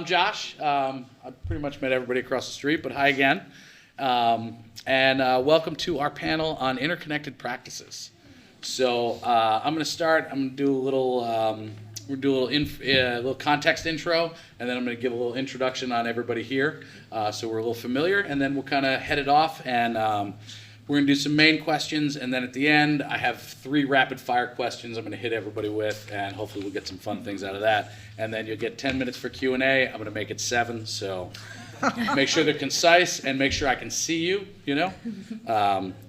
I'm Josh. I've pretty much met everybody across the street, but hi again. Welcome to our panel on interconnected practices. So I'm going to start. I'm going to do a little, little context intro, and then I'm going to give a little introduction on everybody here, so we're a little familiar, and then we'll kind of head it off, and we're going to do some main questions, and then at the end, I have 3 rapid-fire questions I'm going to hit everybody with, and hopefully we'll get some fun things out of that. And then you'll get 10 minutes for Q&A. I'm going to make it 7, so make sure they're concise and make sure I can see you, you know?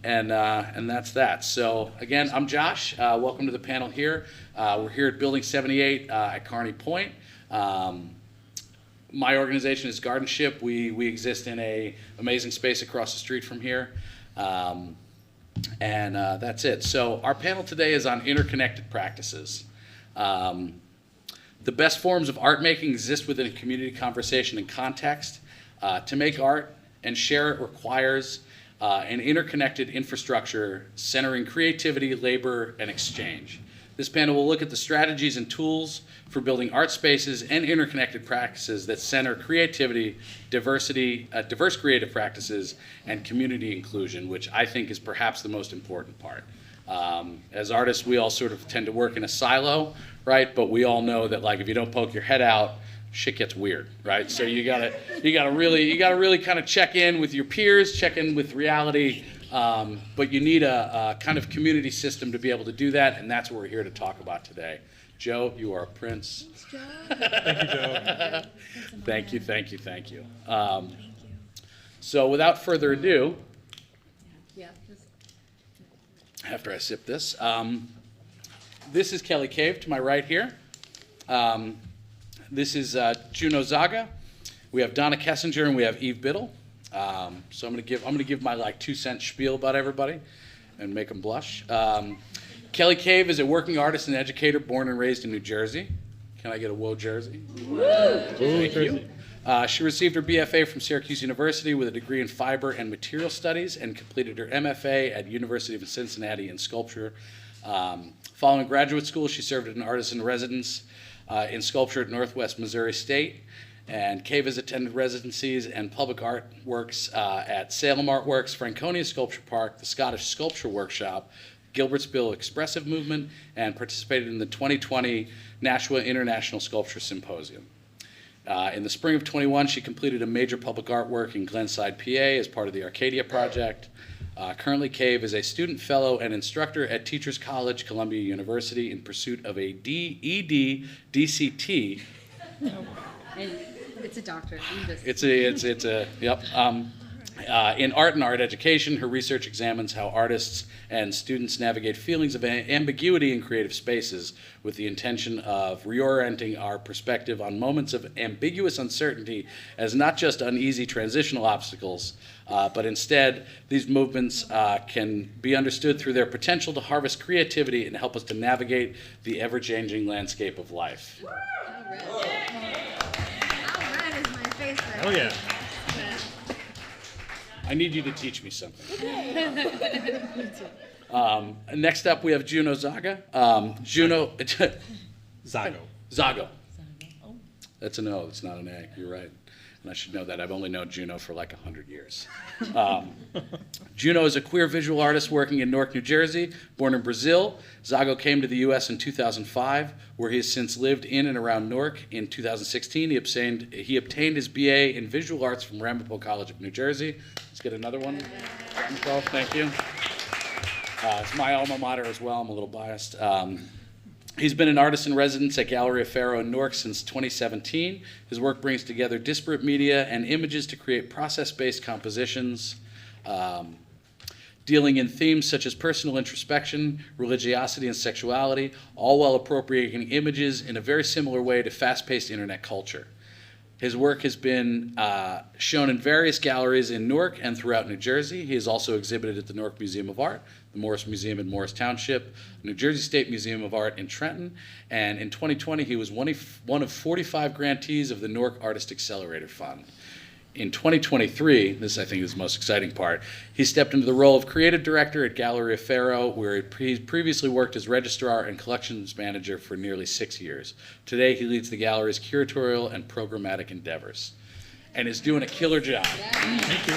And that's that. So again, I'm Josh. Welcome to the panel here. We're here at Building 78 at Kearney Point. My organization is Gardenship. We exist in an amazing space across the street from here. That's it. So our panel today is on interconnected practices. The best forms of art making exist within a community conversation and context. To make art and share it requires an interconnected infrastructure centering creativity, labor, and exchange. This panel will look at the strategies and tools for building art spaces and interconnected practices that center creativity, diversity, diverse creative practices, and community inclusion, which I think is perhaps the most important part. As artists, we all sort of tend to work in a silo, right? But we all know that, like, if you don't poke your head out, shit gets weird, right? So you gotta really kind of check in with your peers, check in with reality. But you need a kind of community system to be able to do that, and that's what we're here to talk about today. Joe, you are a prince. Thank you, Joe. Thank you. So without further ado, after I sip this, this is Kelly Cave to my right here. This is Juno Zaga. We have Donna Kessinger and we have Eve Biddle. So I'm gonna give my 2-cent spiel about everybody and make them blush. Kelly Cave is a working artist and educator born and raised in New Jersey. Can I get a whoa Jersey? Whoa. Thank you. She received her BFA from Syracuse University with a degree in fiber and material studies and completed her MFA at University of Cincinnati in sculpture. Following graduate school, she served as an artist in residence in sculpture at Northwest Missouri State. And Cave has attended residencies and public art works at Salem Artworks, Franconia Sculpture Park, the Scottish Sculpture Workshop, Gilbertsville Expressive Movement, and participated in the 2020 Nashua International Sculpture Symposium. In the spring of 21, she completed a major public artwork in Glenside, PA as part of the Arcadia Project. Currently, Cave is a student fellow and instructor at Teachers College, Columbia University in pursuit of a DED DCT. It's a doctorate. Yep. In art and art education, her research examines how artists and students navigate feelings of ambiguity in creative spaces with the intention of reorienting our perspective on moments of ambiguous uncertainty as not just uneasy transitional obstacles, but instead these movements can be understood through their potential to harvest creativity and help us to navigate the ever-changing landscape of life. All right is my favorite. Oh, yeah. I need you to teach me something. Next up, we have Juno Zaga. Zago. That's an O, it's not an A, you're right. And I should know that. I've only known Juno for 100 years. Juno is a queer visual artist working in Newark, New Jersey. Born in Brazil, Zago came to the U.S. in 2005, where he has since lived in and around Newark. In 2016, he obtained his BA in visual arts from Ramapo College of New Jersey. Let's get another one. Ramapo, thank you. It's my alma mater as well. I'm a little biased. He's been an artist in residence at Galleria Faro in Newark since 2017. His work brings together disparate media and images to create process-based compositions, dealing in themes such as personal introspection, religiosity, and sexuality, all while appropriating images in a very similar way to fast-paced internet culture. His work has been shown in various galleries in Newark and throughout New Jersey. He has also exhibited at the Newark Museum of Art, the Morris Museum in Morris Township, New Jersey State Museum of Art in Trenton, and in 2020 he was one of 45 grantees of the Newark Artist Accelerator Fund. In 2023, this I think is the most exciting part, he stepped into the role of creative director at Galleria Faro, where he previously worked as registrar and collections manager for nearly 6 years. Today, he leads the gallery's curatorial and programmatic endeavors, and is doing a killer job. Thank you.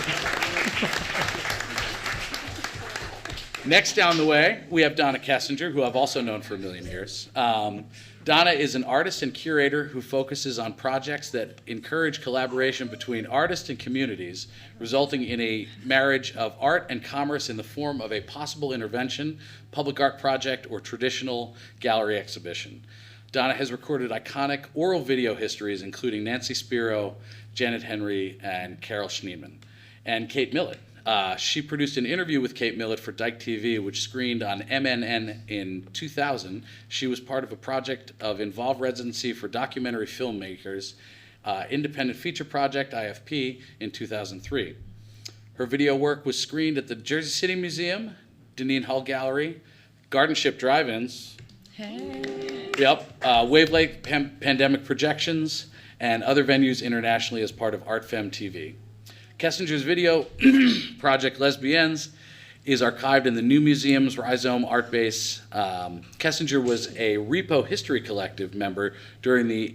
Next down the way, we have Donna Kessinger, who I've also known for a million years. Donna is an artist and curator who focuses on projects that encourage collaboration between artists and communities, resulting in a marriage of art and commerce in the form of a possible intervention, public art project, or traditional gallery exhibition. Donna has recorded iconic oral video histories, including Nancy Spiro, Janet Henry, and Carol Schneeman, and Kate Millett. She produced an interview with Kate Millett for Dyke TV, which screened on MNN in 2000. She was part of a project of Involved Residency for Documentary Filmmakers, Independent Feature Project, IFP, in 2003. Her video work was screened at the Jersey City Museum, Deneen Hull Gallery, Garden Ship Drive-Ins, Wavelength Pandemic Projections, and other venues internationally as part of Art Femme TV. Kessinger's video project, Lesbiennes, is archived in the New Museum's Rhizome Art Base. Kessinger was a Repo History Collective member during the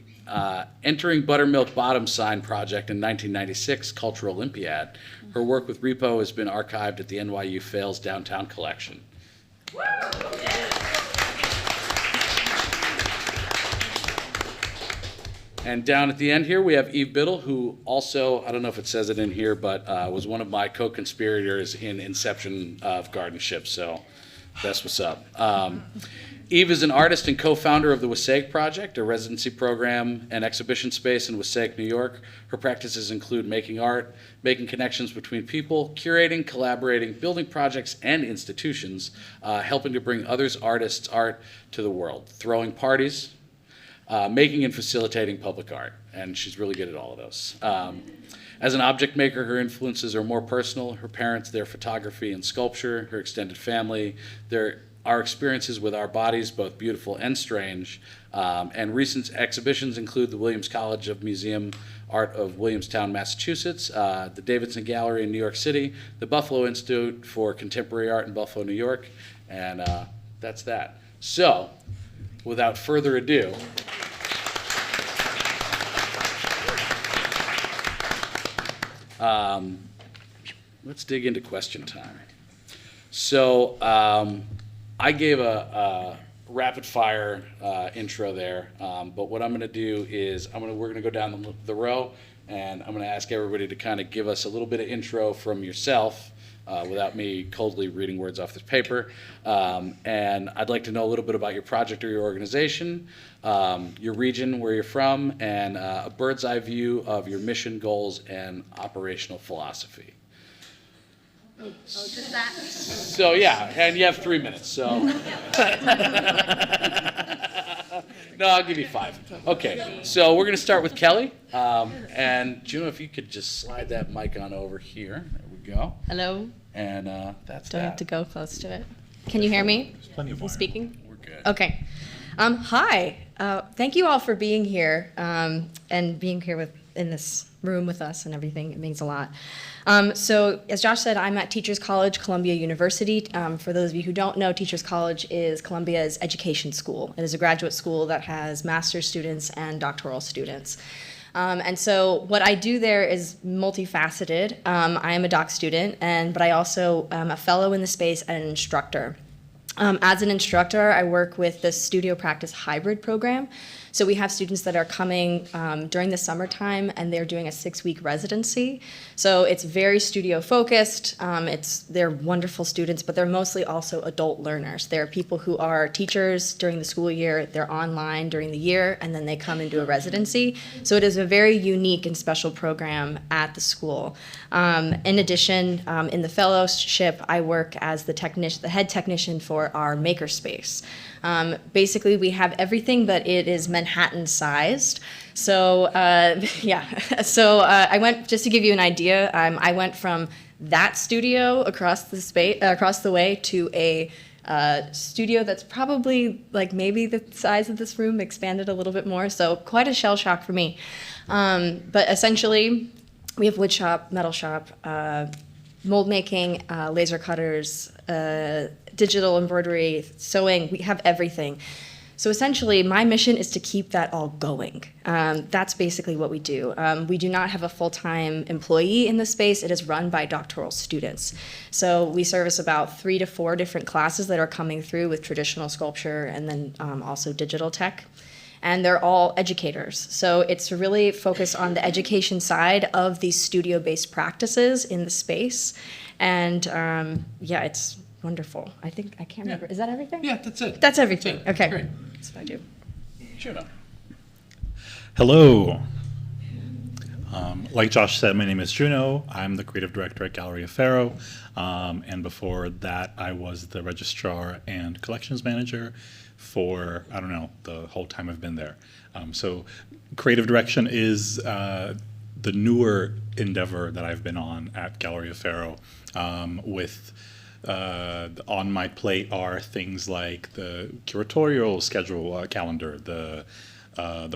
Entering Buttermilk Bottom Sign project in 1996 Cultural Olympiad. Her work with Repo has been archived at the NYU Fails Downtown Collection. And down at the end here, we have Eve Biddle, who also, I don't know if it says it in here, but was one of my co-conspirators in inception of Garden Ship, so that's what's up. Eve is an artist and co-founder of the Wassaic Project, a residency program and exhibition space in Wassaic, New York. Her practices include making art, making connections between people, curating, collaborating, building projects and institutions, helping to bring others' artists' art to the world, throwing parties, making and facilitating public art, and she's really good at all of those. As an object maker, her influences are more personal. Her parents, their photography and sculpture, her extended family, our experiences with our bodies, both beautiful and strange. And recent exhibitions include the Williams College of Museum Art of Williamstown, Massachusetts, the Davidson Gallery in New York City, the Buffalo Institute for Contemporary Art in Buffalo, New York, and that's that. So, without further ado, let's dig into question time. So I gave a rapid fire intro there, but what I'm going to do is we're going to go down the row, and I'm going to ask everybody to kind of give us a little bit of intro from yourself. Without me coldly reading words off this paper. And I'd like to know a little bit about your project or your organization, your region, where you're from, and a bird's eye view of your mission, goals, and operational philosophy. Just that? So yeah, and you have 3 minutes, so. No, I'll give you 5. Okay, so we're gonna start with Kelly. And Juno, if you could just slide that mic on over here. There we go. Hello. And that's Don't that. have to go close to it. Can you hear me? There's plenty of Am I wire. speaking? We're good. Okay. Hi. Thank you all for being here and being here in this room with us and everything. It means a lot. So as Josh said, I'm at Teachers College, Columbia University. For those of you who don't know, Teachers College is Columbia's education school. It is a graduate school that has master's students and doctoral students. And so what I do there is multifaceted. I am a doc student, but I also am a fellow in the space and an instructor. As an instructor, I work with the Studio Practice Hybrid program. So we have students that are coming during the summertime, and they're doing a 6-week residency. So it's very studio focused. They're wonderful students, but they're mostly also adult learners. They're people who are teachers during the school year, they're online during the year, and then they come and do a residency. So it is a very unique and special program at the school. In addition, in the fellowship, I work as the head technician for our makerspace. Basically, we have everything, but it is Manhattan-sized. So, I went, just to give you an idea, I went from that studio across the way to a studio that's probably like maybe the size of this room, expanded a little bit more. So quite a shell shock for me. But essentially, We have wood shop, metal shop, mold making, laser cutters, digital embroidery, sewing. We have everything. So essentially, my mission is to keep that all going. That's basically what we do. We do not have a full-time employee in the space. It is run by doctoral students. So we service about 3 to 4 different classes that are coming through with traditional sculpture and then also digital tech. And they're all educators. So it's really focused on the education side of these studio-based practices in the space. And yeah, it's wonderful. I can't remember. Is that everything? Yeah, that's it. That's everything. That's it. Okay. Great. That's what I do. Juno. Hello. Like Josh said, my name is Juno. I'm the creative director at Galleria Faro. And before that, I was the registrar and collections manager for, I don't know, the whole time I've been there. So creative direction is the newer endeavor that I've been on at Galleria Faro. On my plate are things like the curatorial schedule calendar, the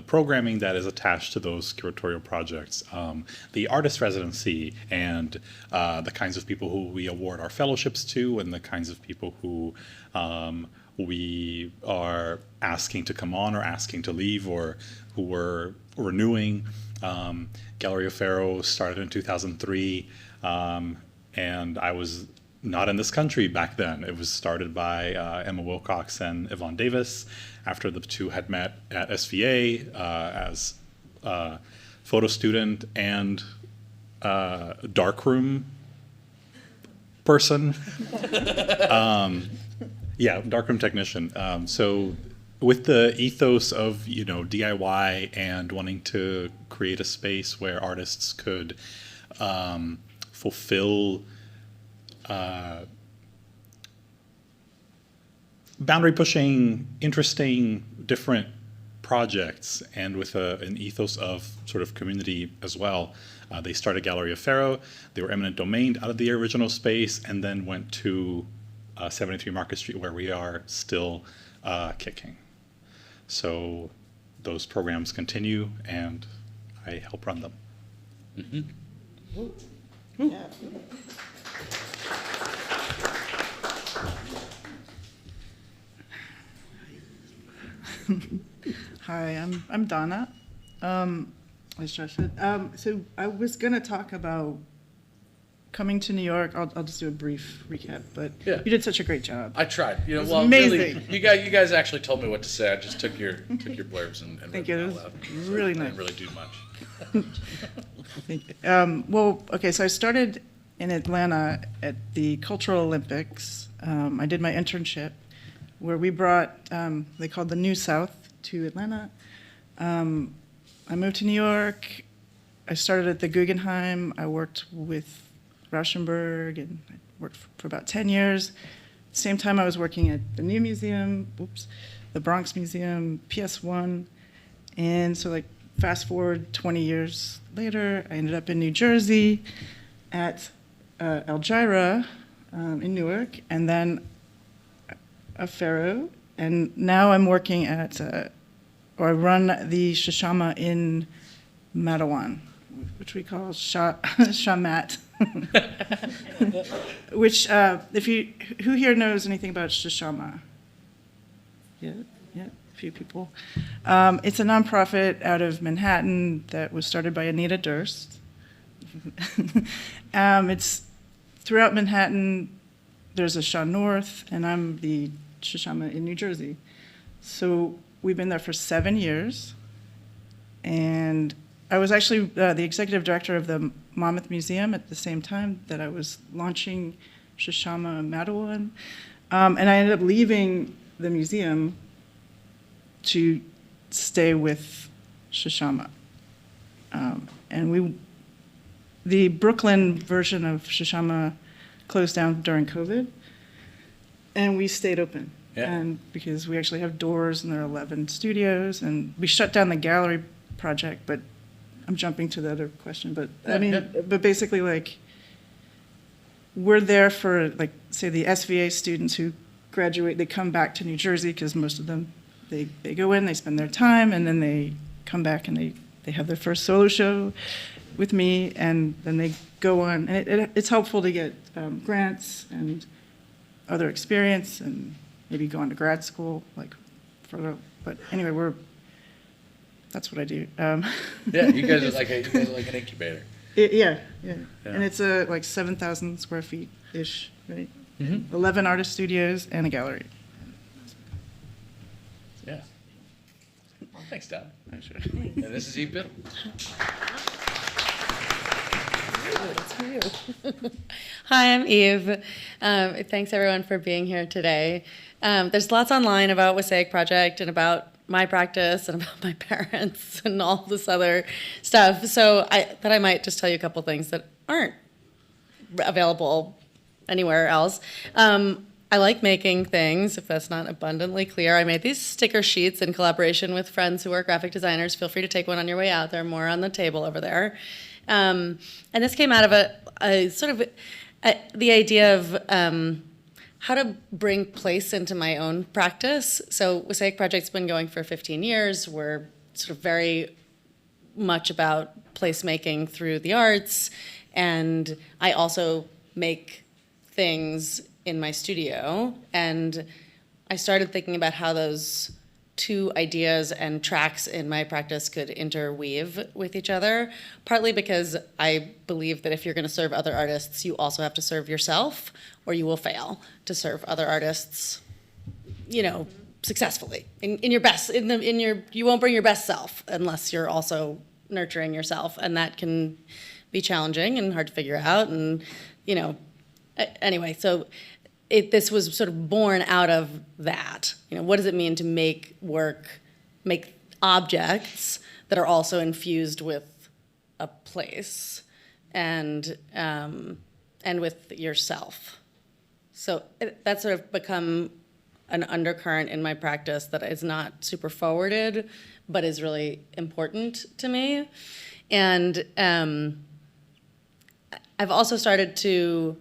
programming that is attached to those curatorial projects, the artist residency, and the kinds of people who we award our fellowships to, and the kinds of people who we are asking to come on or asking to leave, or who we're renewing. Galleria Faro started in 2003, and I was not in this country back then. It was started by Emma Wilcox and Yvonne Davis after the two had met at SVA as photo student and darkroom person. Yeah, darkroom technician. So with the ethos of, DIY and wanting to create a space where artists could fulfill boundary pushing, interesting, different projects, and with an ethos of sort of community as well. They started Galleria Faro. They were eminent domained out of the original space, and then went to 73 Market Street, where we are still kicking. So those programs continue, and I help run them. Mm-hmm. Yeah. Hi, I'm Donna. As Josh said, so I was gonna talk about coming to New York. I'll just do a brief recap, but Yeah. you did such a great job. I tried. It was Really, amazing. you guys actually told me what to say. I just took your blurbs and Thank read you. them It out was loud. really I nice. didn't really do much. Thank you. Well, okay, so I started in Atlanta at the Cultural Olympics. I did my internship where we brought, they called the New South to Atlanta. I moved to New York. I started at the Guggenheim. I worked with Rauschenberg, and I worked for about 10 years. Same time I was working at the New Museum, the Bronx Museum, PS1. And so like fast forward 20 years later, I ended up in New Jersey at Algira in Newark, and then Faro. And now I'm working at, or I run the Shashama in Mattawan, which we call Shamat. Which, who here knows anything about Shashama? Yeah, a few people. It's a nonprofit out of Manhattan that was started by Anita Durst. It's throughout Manhattan. There's a Shaw North, and I'm the Shashama in New Jersey. So we've been there for 7 years, and I was actually the executive director of the Monmouth Museum at the same time that I was launching Shashama Mattawan. And I ended up leaving the museum to stay with Shashama. And the Brooklyn version of Shashama closed down during COVID, and we stayed open. Yeah. And because we actually have doors, and there are 11 studios, and we shut down the gallery project, but I'm jumping to the other question, but but basically, like, we're there for, like, say, the SVA students who graduate, they come back to New Jersey, because most of them, they go in, they spend their time, and then they come back and they have their first solo show, with me, and then they go on, and it's helpful to get grants and other experience, and maybe go on to grad school, like further. But anyway, that's what I do. Yeah, you guys are like an incubator. Yeah. Yeah. And it's like 7,000 square feet ish, right? Mm-hmm. 11 artist studios and a gallery. Yeah. Thanks, Don. Thanks. And this is Eve Biddle. Hi, I'm Eve. Thanks everyone for being here today. There's lots online about Wasaic Project and about my practice and about my parents and all this other stuff. So I might just tell you a couple things that aren't available anywhere else. I like making things, if that's not abundantly clear. I made these sticker sheets in collaboration with friends who are graphic designers. Feel free to take one on your way out. There are more on the table over there. And this came out of a sort of the idea of how to bring place into my own practice. So Wasaic Project's been going for 15 years. We're sort of very much about placemaking through the arts. And I also make things in my studio. And I started thinking about how those two ideas and tracks in my practice could interweave with each other, partly because I believe that if you're going to serve other artists, you also have to serve yourself, or you will fail to serve other artists, successfully in your best, you won't bring your best self unless you're also nurturing yourself, and that can be challenging and hard to figure out, and anyway, so this was sort of born out of that. What does it mean to make objects that are also infused with a place and with yourself? So that's sort of become an undercurrent in my practice that is not super forwarded, but is really important to me. And I've also started to,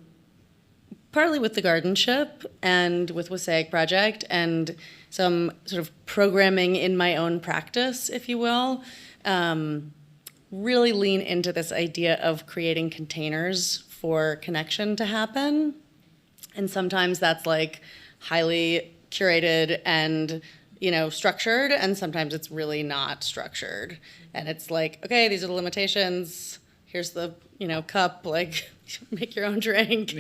partly with the Gardenship and with Wasaic Project and some sort of programming in my own practice, if you will, really lean into this idea of creating containers for connection to happen. And sometimes that's like highly curated and structured, and sometimes it's really not structured. And it's like, okay, these are the limitations. Here's the cup, like make your own drink,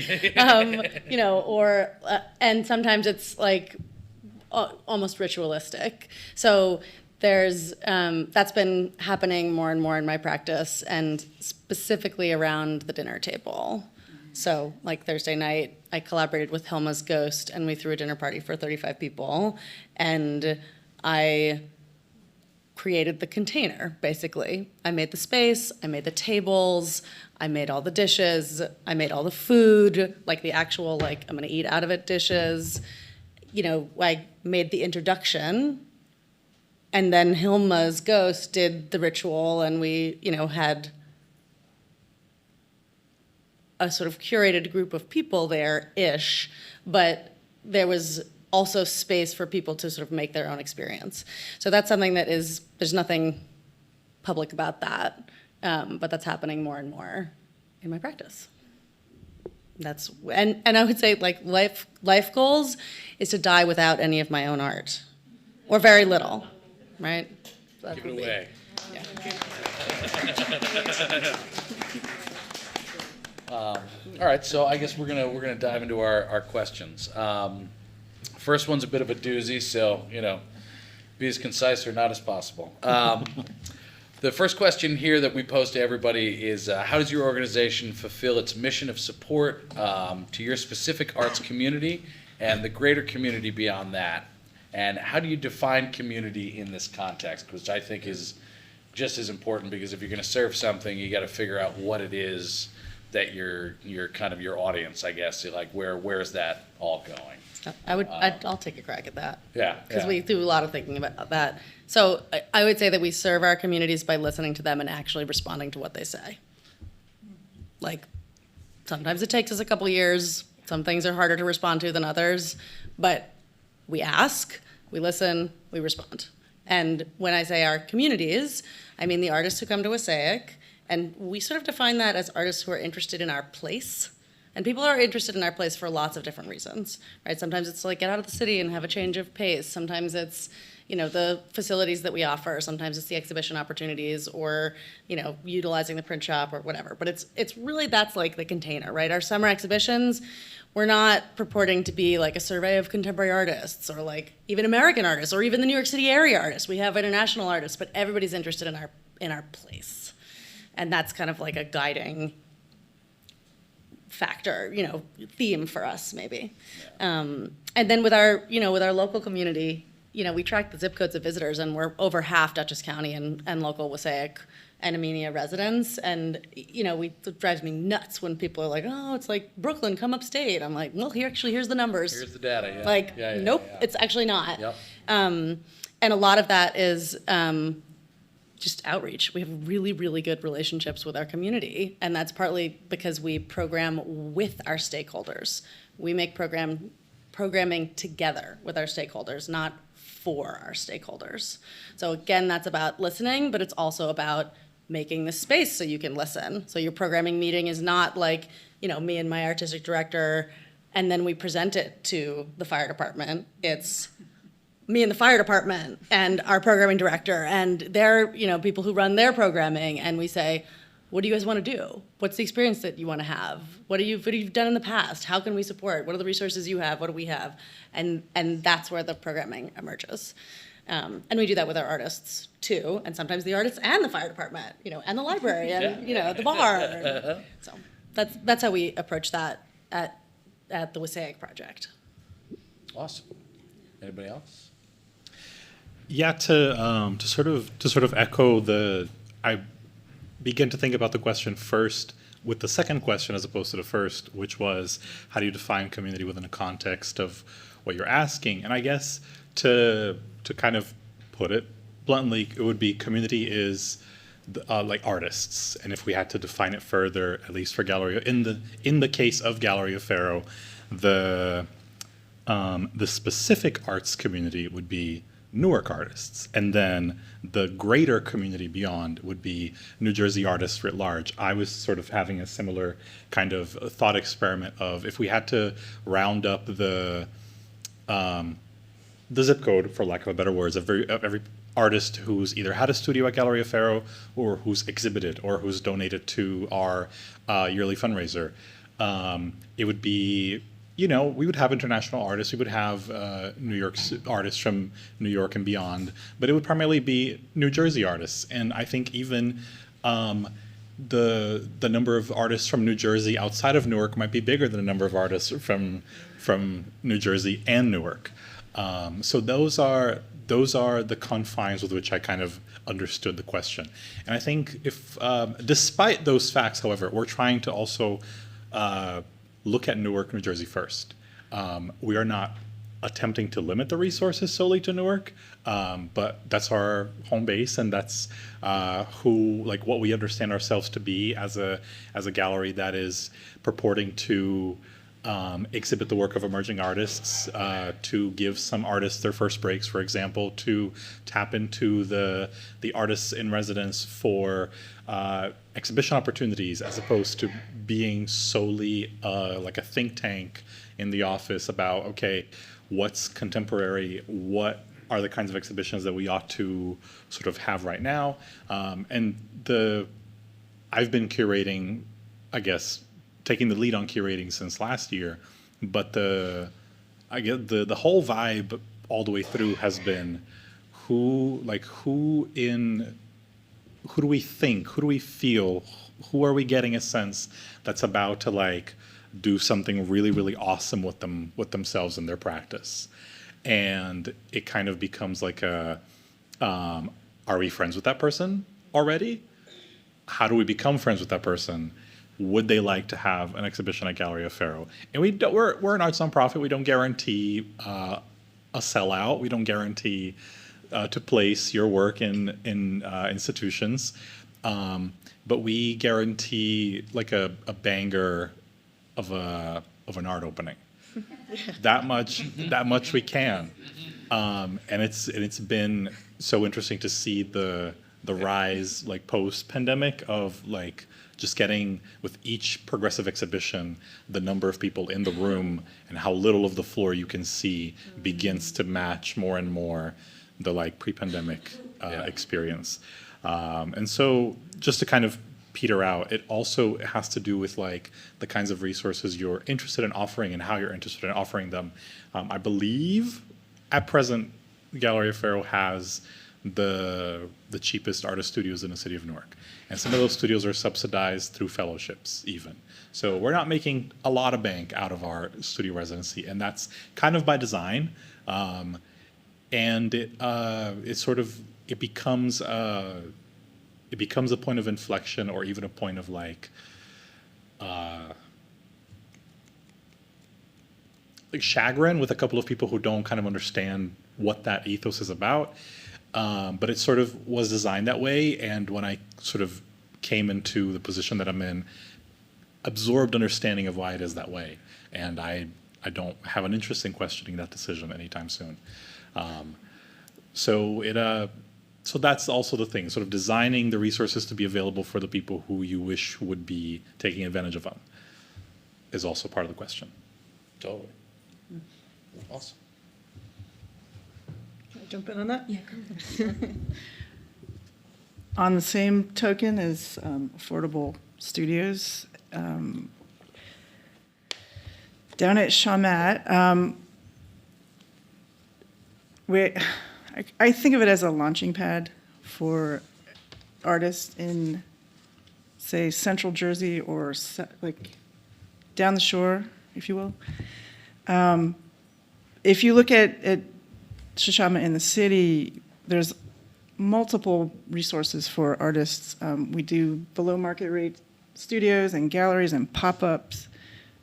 and sometimes it's like almost ritualistic. So there's that's been happening more and more in my practice, and specifically around the dinner table. So like Thursday night, I collaborated with Hilma's Ghost, and we threw a dinner party for 35 people, and I created the container, basically. I made the space, I made the tables, I made all the dishes, I made all the food, like the actual, like, I'm gonna eat out of it dishes. I made the introduction, and then Hilma's Ghost did the ritual, and we, had a sort of curated group of people there-ish, but there was also space for people to sort of make their own experience. So that's something that there's nothing public about that, but that's happening more and more in my practice. And I would say like life goals is to die without any of my own art, or very little, right? So Give it away. All right, so I guess we're gonna dive into our questions. First one's a bit of a doozy, so be as concise or not as possible. The first question here that we pose to everybody is, how does your organization fulfill its mission of support to your specific arts community and the greater community beyond that? And how do you define community in this context, which I think is just as important, because if you're going to serve something, you got to figure out what it is that your kind of your audience, I guess, like where is that all going? I'll take a crack at that. Yeah. Because we do a lot of thinking about that. So I would say that we serve our communities by listening to them and actually responding to what they say. Like, sometimes it takes us a couple years. Some things are harder to respond to than others. But we ask, we listen, we respond. And when I say our communities, I mean the artists who come to Wasaic And we sort of define that as artists who are interested in our place. And people are interested in our place for lots of different reasons, right? Sometimes it's like get out of the city and have a change of pace. Sometimes it's, the facilities that we offer. Sometimes it's the exhibition opportunities or, utilizing the print shop or whatever. But it's really, that's like the container, right? Our summer exhibitions, we're not purporting to be like a survey of contemporary artists or like even American artists or even the New York City area artists. We have international artists, but everybody's interested in our place. And that's kind of like a guiding factor, theme for us maybe. And then with our local community, we track the zip codes of visitors, and we're over half Dutchess County and local Wassaic and Amenia residents. And, it drives me nuts when people are like, oh, it's like Brooklyn, come upstate. I'm like, well, here's the numbers. Here's the data, yeah. Like, Yeah, nope, yeah. it's actually not. Yep. And a lot of that is just outreach. We have really, really good relationships with our community, and that's partly because we program with our stakeholders. We make programming together with our stakeholders, not for our stakeholders. So again, that's about listening, but it's also about making the space so you can listen. So your programming meeting is not like, me and my artistic director, and then we present it to the fire department. It's me and the fire department and our programming director and their, people who run their programming, and we say, what do you guys want to do? What's the experience that you want to have? What have you done in the past? How can we support? What are the resources you have? What do we have? And that's where the programming emerges. And we do that with our artists too, and sometimes the artists and the fire department, and the library and the bar. So that's how we approach that at the Wassaic Project. Awesome. Anybody else? Yeah, to sort of echo I begin to think about the question first with the second question as opposed to the first, which was how do you define community within the context of what you're asking? And I guess to kind of put it bluntly, it would be community is like artists, and if we had to define it further, at least for Galleria, in the case of Galleria Faro, the specific arts community would be Newark artists, and then the greater community beyond would be New Jersey artists writ large. I was sort of having a similar kind of thought experiment of if we had to round up the zip code, for lack of a better words, of every artist who's either had a studio at Galleria Faro or who's exhibited or who's donated to our yearly fundraiser, it would be, we would have international artists. We would have New York's artists from New York and beyond, but it would primarily be New Jersey artists. And I think even the number of artists from New Jersey outside of Newark might be bigger than the number of artists from New Jersey and Newark. So those are the confines with which I kind of understood the question. And I think if, despite those facts, however, we're trying to also look at Newark, New Jersey first. We are not attempting to limit the resources solely to Newark, but that's our home base, and that's what we understand ourselves to be as a gallery that is purporting to exhibit the work of emerging artists, to give some artists their first breaks, for example, to tap into the artists in residence for exhibition opportunities, as opposed to being solely like a think tank in the office about, okay, what's contemporary, what are the kinds of exhibitions that we ought to sort of have right now. I've been curating, I guess, taking the lead on curating since last year, but the whole vibe all the way through has been who do we think, who do we feel, who are we getting a sense that's about to do something really, really awesome with themselves and their practice. And it kind of becomes like are we friends with that person already? How do we become friends with that person? Would they like to have an exhibition at Galleria Faro? And we're an arts nonprofit. We don't guarantee a sellout. We don't guarantee to place your work in institutions, but we guarantee a banger of an art opening. that much we can, and it's been so interesting to see the the rise, like post-pandemic, of like just getting, with each progressive exhibition, the number of people in the room and how little of the floor you can see begins to match more and more the like pre-pandemic experience. And so just to kind of peter out, it also has to do with like the kinds of resources you're interested in offering and how you're interested in offering them. I believe at present, Galleria Faro has the cheapest artist studios in the city of Newark. And some of those studios are subsidized through fellowships even. So we're not making a lot of bank out of our studio residency, and that's kind of by design. And it becomes a point of inflection, or even a point of like chagrin with a couple of people who don't kind of understand what that ethos is about. But it sort of was designed that way, and when I sort of came into the position that I'm in, absorbed understanding of why it is that way. And I don't have an interest in questioning that decision anytime soon. So that's also the thing, sort of designing the resources to be available for the people who you wish would be taking advantage of them is also part of the question. Totally. Awesome. Can I jump in on that? Yeah. On the same token as affordable studios, down at Chaumette, I think of it as a launching pad for artists in, say, Central Jersey or like down the shore, if you will. If you look at Shishama in the city, there's multiple resources for artists. We do below market rate studios and galleries and pop-ups.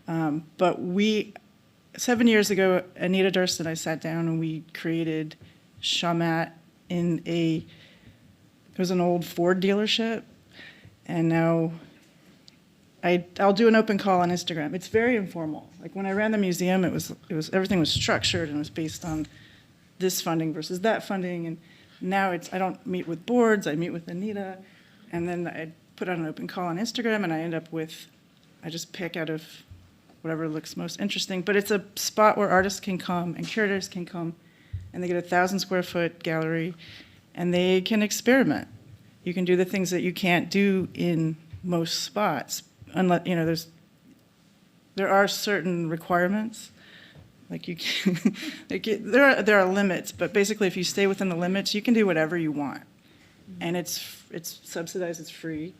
But 7 years ago, Anita Durst and I sat down and we created Chaumette it was an old Ford dealership. And now I'll do an open call on Instagram. It's very informal. Like when I ran the museum, it was everything was structured and it was based on this funding versus that funding. And now I don't meet with boards, I meet with Anita, and then I put out an open call on Instagram, and I end up with, I just pick out of whatever looks most interesting. But it's a spot where artists can come and curators can come, and they get a 1,000-square-foot gallery, and they can experiment. You can do the things that you can't do in most spots, unless there are certain requirements. Like there are limits, but basically, if you stay within the limits, you can do whatever you want, and it's subsidized, it's free,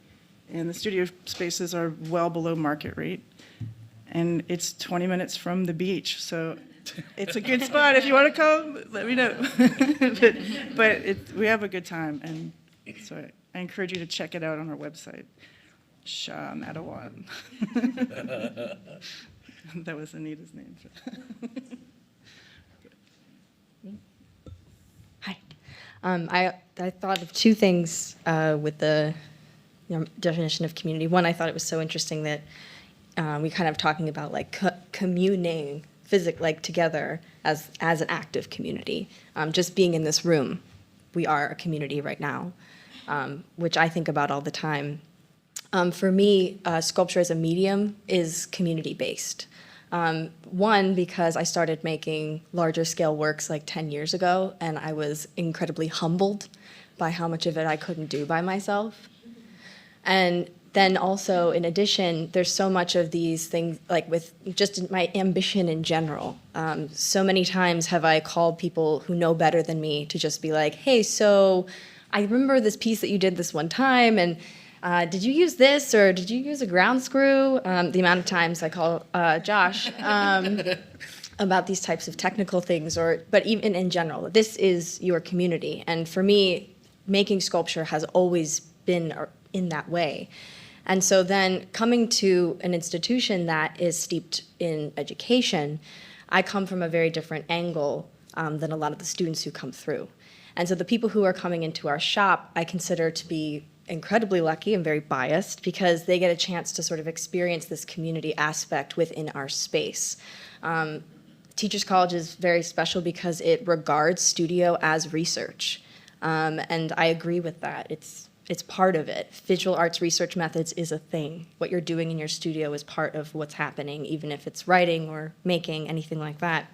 and the studio spaces are well below market rate, and it's 20 minutes from the beach, so it's a good spot. If you want to come, let me know. but we have a good time, and so I encourage you to check it out on our website. Chaumette. That was Anita's name. Hi. I thought of two things with the definition of community. One, I thought it was so interesting that we kind of talking about like communing like together as an active community. Just being in this room, we are a community right now, which I think about all the time. For me, sculpture as a medium is community-based. One, because I started making larger scale works like 10 years ago, and I was incredibly humbled by how much of it I couldn't do by myself. And then also, in addition, there's so much of these things, like with just my ambition in general. So many times have I called people who know better than me to just be like, hey, so I remember this piece that you did this one time, and did you use this, or did you use a ground screw? The amount of times I call Josh about these types of technical things, but even in general, this is your community. And for me, making sculpture has always been in that way. And so then coming to an institution that is steeped in education, I come from a very different angle than a lot of the students who come through. And so the people who are coming into our shop, I consider to be incredibly lucky and very biased because they get a chance to sort of experience this community aspect within our space. Teachers College is very special because it regards studio as research. And I agree with that. It's part of it. Visual arts research methods is a thing. What you're doing in your studio is part of what's happening, even if it's writing or making, anything like that.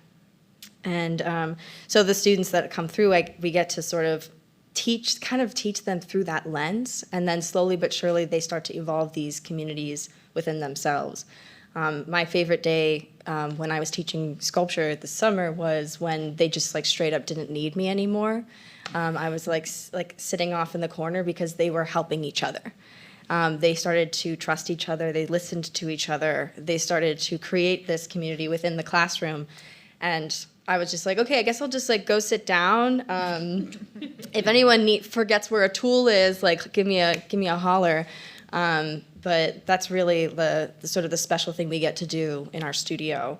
And so the students that come through, we get to sort of teach them through that lens, and then slowly but surely they start to evolve these communities within themselves. My favorite day when I was teaching sculpture this summer was when they just like straight up didn't need me anymore. I was like sitting off in the corner because they were helping each other. They started to trust each other. They listened to each other. They started to create this community within the classroom. And I was just like, okay, I guess I'll just like go sit down. If anyone forgets where a tool is, like give me a holler. But that's really the sort of the special thing we get to do in our studio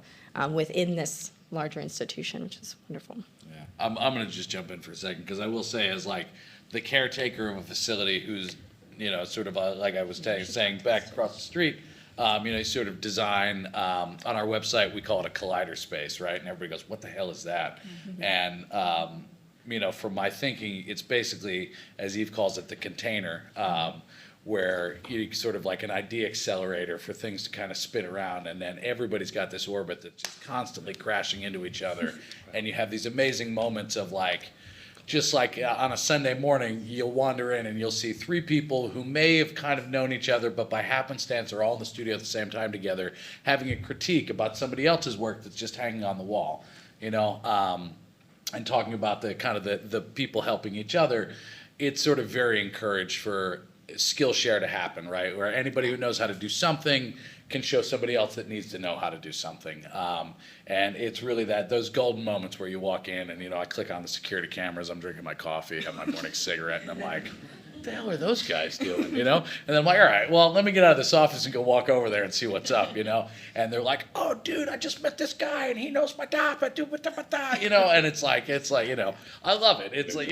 within this larger institution, which is wonderful. Yeah. I'm going to just jump in for a second, because I will say, as like the caretaker of a facility who's, sort of like I was saying back across the street, you sort of design, on our website, we call it a collider space, right? And everybody goes, what the hell is that? And, from my thinking, it's basically, as Eve calls it, the container, where you sort of like an idea accelerator for things to kind of spin around, and then everybody's got this orbit that's just constantly crashing into each other. And you have these amazing moments of like, just like on a Sunday morning, you'll wander in and you'll see three people who may have kind of known each other, but by happenstance are all in the studio at the same time together, having a critique about somebody else's work that's just hanging on the wall, and talking about the kind of the people helping each other. It's sort of very encouraged for Skillshare to happen, right? Where anybody who knows how to do something can show somebody else that needs to know how to do something. And it's really those golden moments where you walk in and, I click on the security cameras, I'm drinking my coffee, have my morning cigarette, and I'm like, what the hell are those guys doing, And then I'm like, all right, well, let me get out of this office and go walk over there and see what's up, And they're like, oh, dude, I just met this guy and he knows my da, and it's like, I love it. It's like,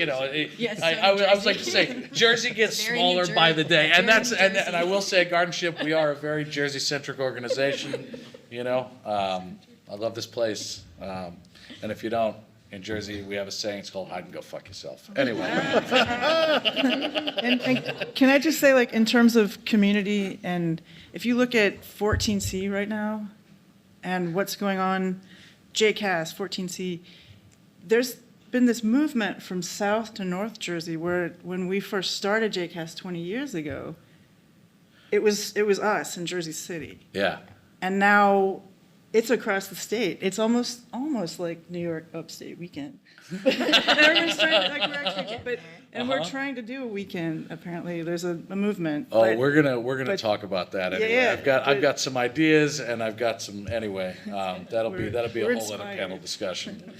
Yes, I was like to say, Jersey gets Very smaller New by the day. And Very that's, New and Jersey. I will say at Gardenship, we are a very Jersey-centric organization, I love this place. And if you don't, in Jersey, we have a saying, it's called hide and go fuck yourself. Anyway. And can I just say, like, in terms of community, and if you look at 14C right now and what's going on, JCAS, 14C, there's been this movement from South to North Jersey where when we first started JCAS 20 years ago, it was us in Jersey City. Yeah. And now it's across the state. It's almost like New York upstate weekend. Everyone's trying to, like, we're trying to do a weekend. Apparently, there's a movement. Oh, but- we're gonna but- talk about that anyway. Yeah, I've got some ideas, and I've got some anyway. That'll be a we're whole other inspired. panel discussion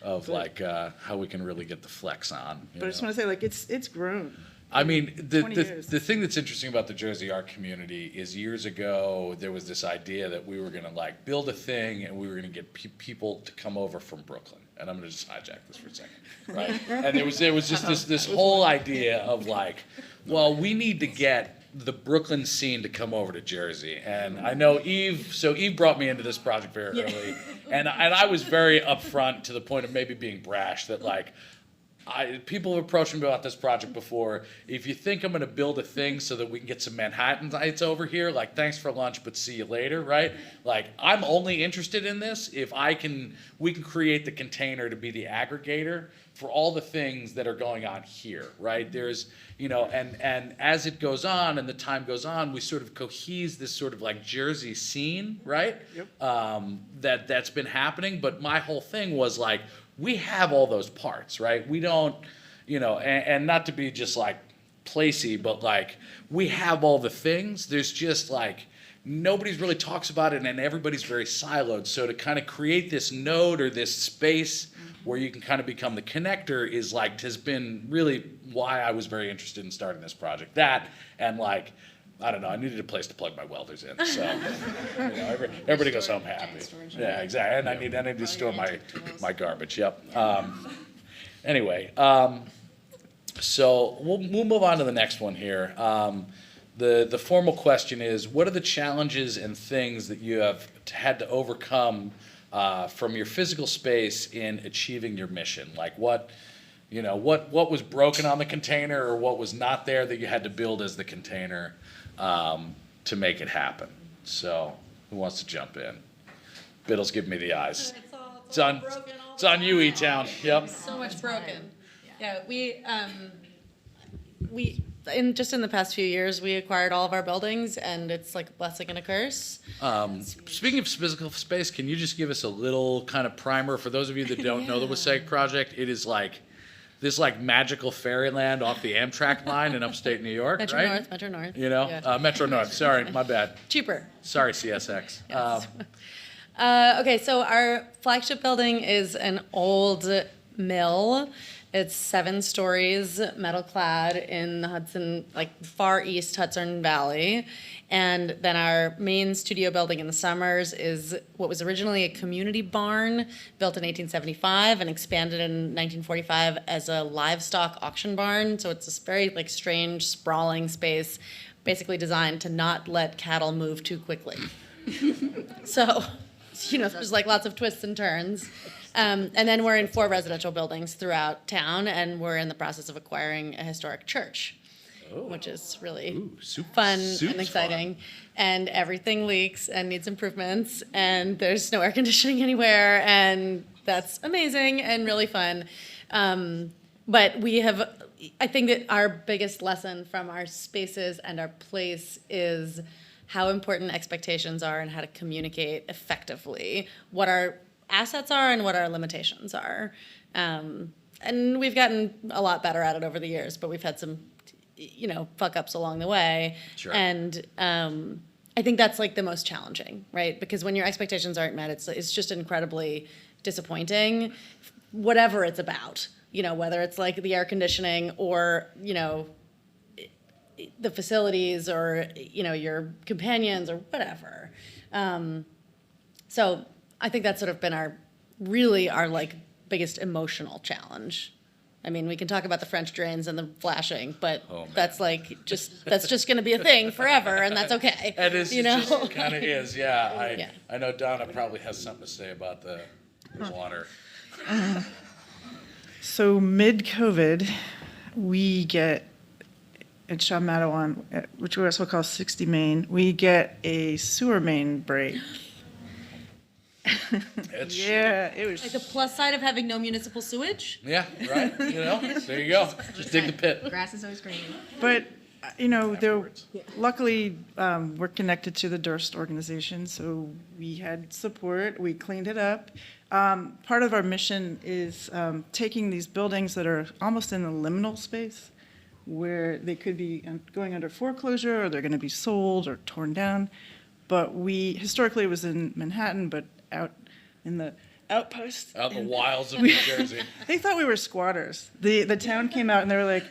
of like how we can really get the flex on. But I just want to say, like, it's grown. I mean, 20 years. the thing that's interesting about the Jersey art community is years ago there was this idea that we were gonna like build a thing and we were gonna get people to come over from Brooklyn. And I'm gonna just hijack this for a second, right? And there was just this whole idea of like, well, we need to get the Brooklyn scene to come over to Jersey. And I know Eve brought me into this project very early, and I was very upfront to the point of maybe being brash that like, people have approached me about this project before. If you think I'm going to build a thing so that we can get some Manhattanites over here, like, thanks for lunch, but see you later, right? Like, I'm only interested in this if we can create the container to be the aggregator for all the things that are going on here, right? There's, and as it goes on and the time goes on, we sort of cohese this sort of like Jersey scene, right? Yep. That's been happening. But my whole thing was like, we have all those parts, right? We don't, and not to be just like placey, but like we have all the things. There's just like nobody's really talks about it, and everybody's very siloed. So to kind of create this node or this space where you can kind of become the connector has been really why I was very interested in starting this project. That and like, I don't know, I needed a place to plug my welders in. So everybody goes home happy. Yeah, exactly. And I need to store my garbage. Yep. Anyway, so we'll move on to the next one here. The formal question is, what are the challenges and things that you have had to overcome from your physical space in achieving your mission? Like what, You know, what was broken on the container or what was not there that you had to build as the container to make it happen. So, who wants to jump in? Biddle's giving me the eyes. It's on you, E-Town. Yep. So much broken. Yeah, in the past few years, we acquired all of our buildings, and it's like a blessing and a curse. Speaking of physical space, can you just give us a little kind of primer for those of you that don't know the Wasaig project? It is like this like magical fairyland off the Amtrak line in upstate New York, Metro right? North, Metro North. You know, Yeah. Metro North. Sorry, my bad. Cheaper. Sorry, CSX. Okay, so our flagship building is an old mill. It's 7 stories, metal clad in the Hudson, like far east Hudson Valley. And then our main studio building in the summers is what was originally a community barn built in 1875 and expanded in 1945 as a livestock auction barn. So it's this very like strange, sprawling space, basically designed to not let cattle move too quickly. So, you know, there's like lots of twists and turns. And then we're in 4 residential buildings throughout town, and we're in the process of acquiring a historic church, which is really fun and exciting. And everything leaks and needs improvements, and there's no air conditioning anywhere, and that's amazing and really fun. But I think that our biggest lesson from our spaces and our place is how important expectations are and how to communicate effectively what our assets are and what our limitations are. And we've gotten a lot better at it over the years, but we've had some, you know, fuck ups along the way. Sure. And I think that's like the most challenging, right? Because when your expectations aren't met, it's just incredibly disappointing, whatever it's about, you know, whether it's like the air conditioning or, you know, the facilities or, you know, your companions or whatever. So I think that's sort of been our like biggest emotional challenge. I mean, we can talk about the French drains and the flashing, but that's just going to be a thing forever, and that's okay. It is, you know? it just kind of is, yeah. Yeah. I know Donna probably has something to say about the water. So mid-COVID, we get at Shaw Matawan, which we also call 60 Main, we get a sewer main break. It's Yeah, it was. Like the plus side of having no municipal sewage. Yeah, right. You know, there you go. Just dig the pit. Grass is always green. But, you know, Afterwards. luckily, we're connected to the Durst organization, so we had support, we cleaned it up. Part of our mission is taking these buildings that are almost in the liminal space, where they could be going under foreclosure, or they're gonna be sold or torn down. But historically it was in Manhattan, but out in the outpost. Out in the wilds of New Jersey. They thought we were squatters. The town came out and they were like,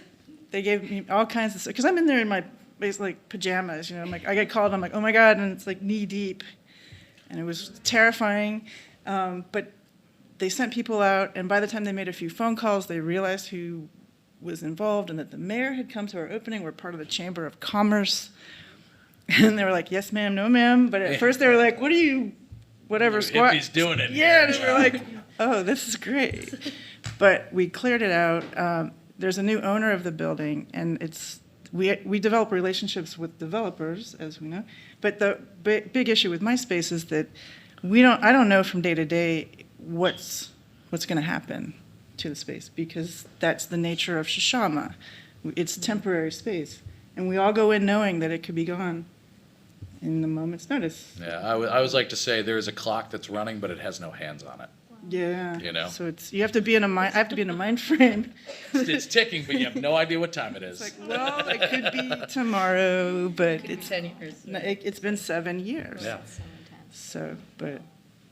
they gave me all kinds of stuff, because I'm in there in my basically like pajamas, you know. I'm like, I get called, I'm like, oh my God, and it's like knee deep, and it was terrifying. But they sent people out, and by the time they made a few phone calls, they realized who was involved and that the mayor had come to our opening. We're part of the Chamber of Commerce, and they were like, yes, ma'am, no, ma'am. But at first they were like, what are you, whatever, You squat? hippies doing it Yeah, here. and we were like, oh, this is great. But we cleared it out. There's a new owner of the building, and we develop relationships with developers, as we know. But the big issue with my space is that I don't know from day to day what's going to happen to the space, because that's the nature of Shishama. It's temporary space, and we all go in knowing that it could be gone in the moment's notice. Yeah, I always like to say there is a clock that's running, but it has no hands on it. Yeah. You know? So you have to be in a mind. I have to be in a mind frame. It's ticking, but you have no idea what time it is. It's like, well, it could be tomorrow, but it's 10 years. it's been 7 years. Yeah. So,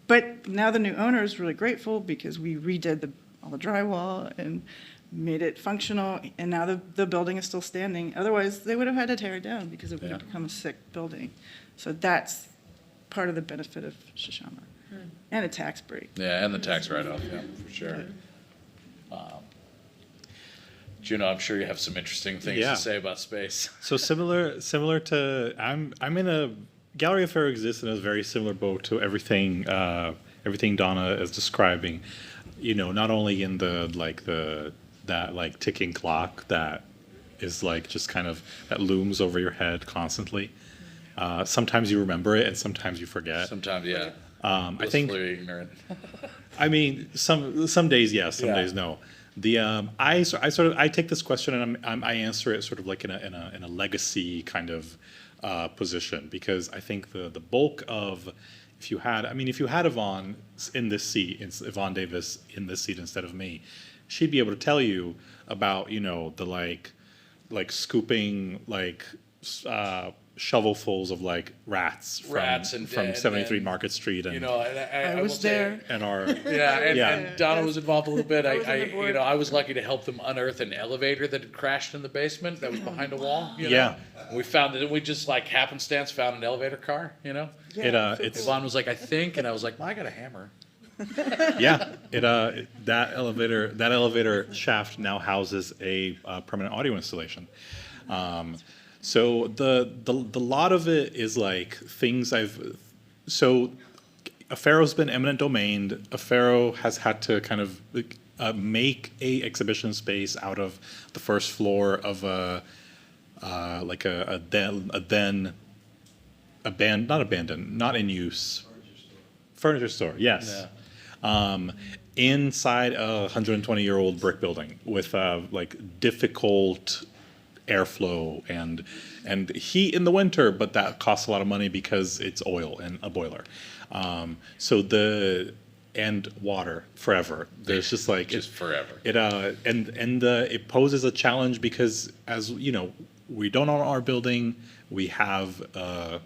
but now the new owner is really grateful, because we redid all the drywall and made it functional, and now the building is still standing. Otherwise, they would have had to tear it down because it would have Yeah. become a sick building. So that's part of the benefit of Shishama, and a tax break. Yeah, and the tax write-off, yeah, for sure. Juno, I'm sure you have some interesting things Yeah. to say about space. So similar to I'm in a Gallery of Fair exists in a very similar boat to everything Donna is describing. You know, not only in the that like ticking clock that is like just kind of that looms over your head constantly. Sometimes you remember it and sometimes you forget. Sometimes, yeah. I think, Blissfully ignorant. I mean, some days yes, some Yeah. days no. The I take this question and I answer it sort of like in a legacy kind of position, because I think the bulk of, if you had Yvonne in this seat, Yvonne Davis in this seat instead of me, she'd be able to tell you about the like scooping like shovelfuls of like rats from 73 and, Market Street, and And I I will was say- there. and our Yeah, and, Yeah. and Donna was involved a little bit. I was on the board. I was lucky to help them unearth an elevator that had crashed in the basement that was behind a wall. Yeah. And we found it. We just like happenstance found an elevator car. it's Yvonne was like, I think, and I was like, well, I got a hammer. yeah, that elevator shaft now houses a permanent audio installation. So the lot of it is like things so Affaro been eminent domained. Affaro has had to kind of make a exhibition space out of the first floor of not in use furniture store. Yes. Inside a 120-year-old brick building with like difficult airflow and heat in the winter, but that costs a lot of money because it's oil and a boiler. And water forever. There's just like Just forever. It poses a challenge because, as you know, we don't own our building. We have a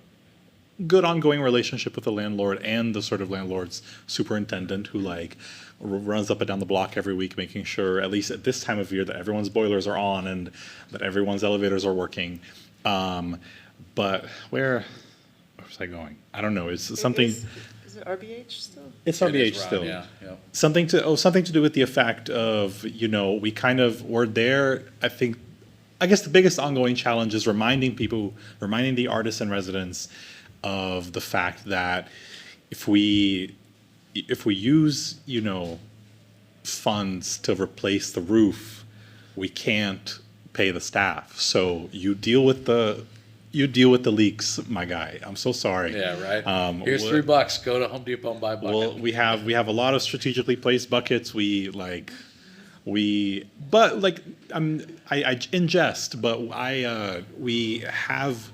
good ongoing relationship with the landlord and the sort of landlord's superintendent, who like runs up and down the block every week, making sure, at least at this time of year, that everyone's boilers are on and that everyone's elevators are working. But where was I going? I don't know. It's something. Is it RBH still? It's It RBH is Ron, still. Yeah. Something to do with the effect of, we kind of were there. I guess the biggest ongoing challenge is reminding the artists and residents of the fact that if we use, funds to replace the roof, we can't pay the staff. So you deal with the leaks, my guy. I'm so sorry. Yeah, right. Here's $3. Go to Home Depot and buy a bucket. Well, we have a lot of strategically placed buckets. I ingest, but we have,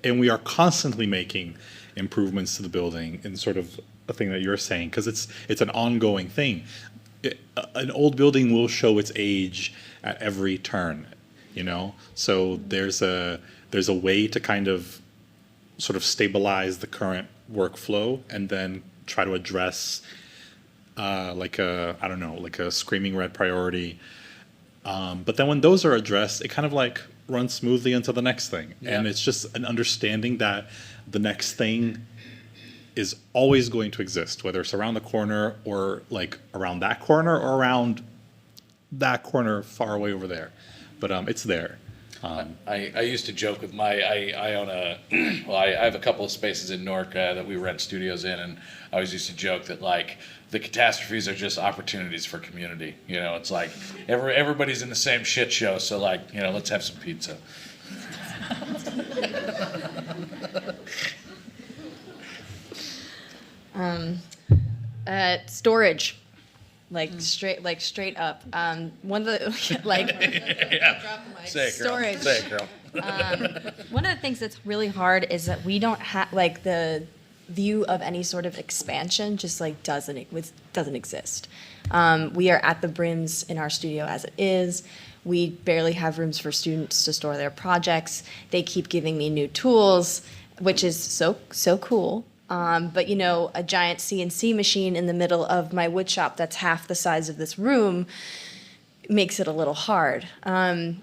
and we are constantly making improvements to the building, in sort of a thing that you're saying, because it's an ongoing thing. An old building will show its age at every turn, So there's a way to kind of sort of stabilize the current workflow and then try to address like a screaming red priority. But then when those are addressed, it kind of like runs smoothly into the next thing. Yeah. And it's just an understanding that the next thing is always going to exist, whether it's around the corner or like around that corner or around that corner far away over there. But it's there. I used to joke with I own I have a couple of spaces in Newark that we rent studios in, and I always used to joke that like the catastrophes are just opportunities for community. It's like everybody's in the same shit show, so like, let's have some pizza. Storage, straight up. One of the Say it, girl. storage. Say it, girl. One of the things that's really hard is that we don't have the view of any sort of expansion just doesn't exist. We are at the brims in our studio as it is. We barely have rooms for students to store their projects. They keep giving me new tools, which is so cool. But a giant CNC machine in the middle of my wood shop that's half the size of this room makes it a little hard.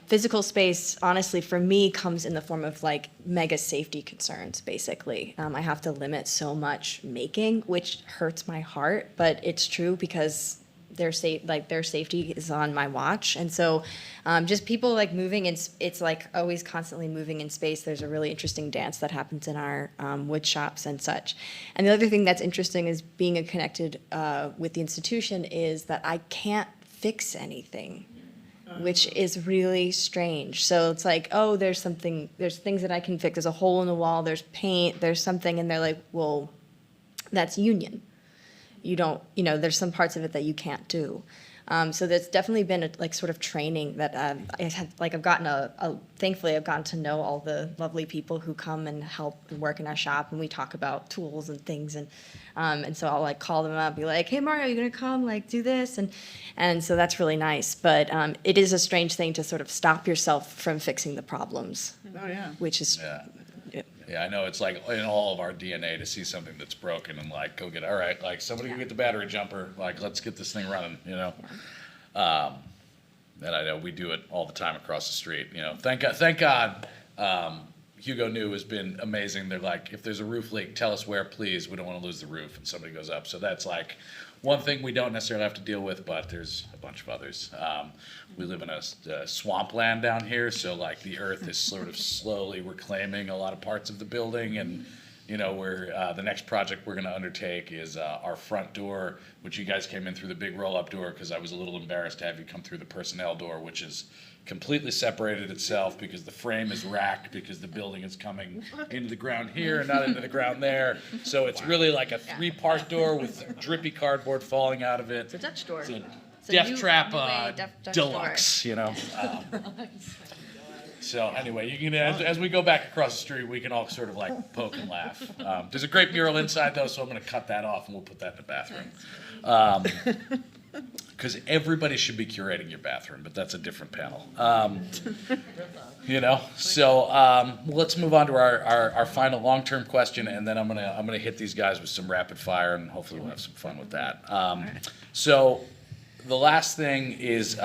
Physical space, honestly, for me, comes in the form of mega safety concerns, basically. I have to limit so much making, which hurts my heart, but it's true because their safety is on my watch. And so just people moving in, it's always constantly moving in space. There's a really interesting dance that happens in our wood shops and such. And the other thing that's interesting is being connected with the institution is that I can't fix anything. which is really strange. So it's like, oh, there's things that I can fix. There's a hole in the wall, there's paint, there's something, and they're like, well, that's union. You don't, there's some parts of it that you can't do. So there's definitely been a like sort of training that I've gotten thankfully I've gotten to know all the lovely people who come and help and work in our shop, and we talk about tools and things, and so I'll like call them up, be like, hey Mario, you gonna come like do this, and so that's really nice. But it is a strange thing to sort of stop yourself from fixing the problems, Oh, yeah. which is Yeah, I know it's like in all of our DNA to see something that's broken and like go get, all right, like somebody go get the battery jumper, like let's get this thing running, And I know we do it all the time across the street, Thank God, Hugo New has been amazing. They're like, if there's a roof leak, tell us where, please. We don't want to lose the roof, and somebody goes up. So that's like one thing we don't necessarily have to deal with, but there's a bunch of others. We live in a swampland down here, so like the earth is sort of slowly reclaiming a lot of parts of the building, and we're the next project we're going to undertake is our front door, which you guys came in through the big roll-up door because I was a little embarrassed to have you come through the personnel door, which is completely separated itself because the frame is racked because the building is coming into the ground here and not into the ground there. So it's really like a 3-part door with drippy cardboard falling out of it. it's a Dutch door. It's a It's a Death new- Trap new way Dutch Deluxe, So anyway, you can as we go back across the street, we can all sort of like poke and laugh. There's a great mural inside though, so I'm going to cut that off and we'll put that in the bathroom. Because everybody should be curating your bathroom, but that's a different panel. So let's move on to our final long-term question, and then I'm gonna hit these guys with some rapid fire, and hopefully we'll have some fun with that. So the last thing is,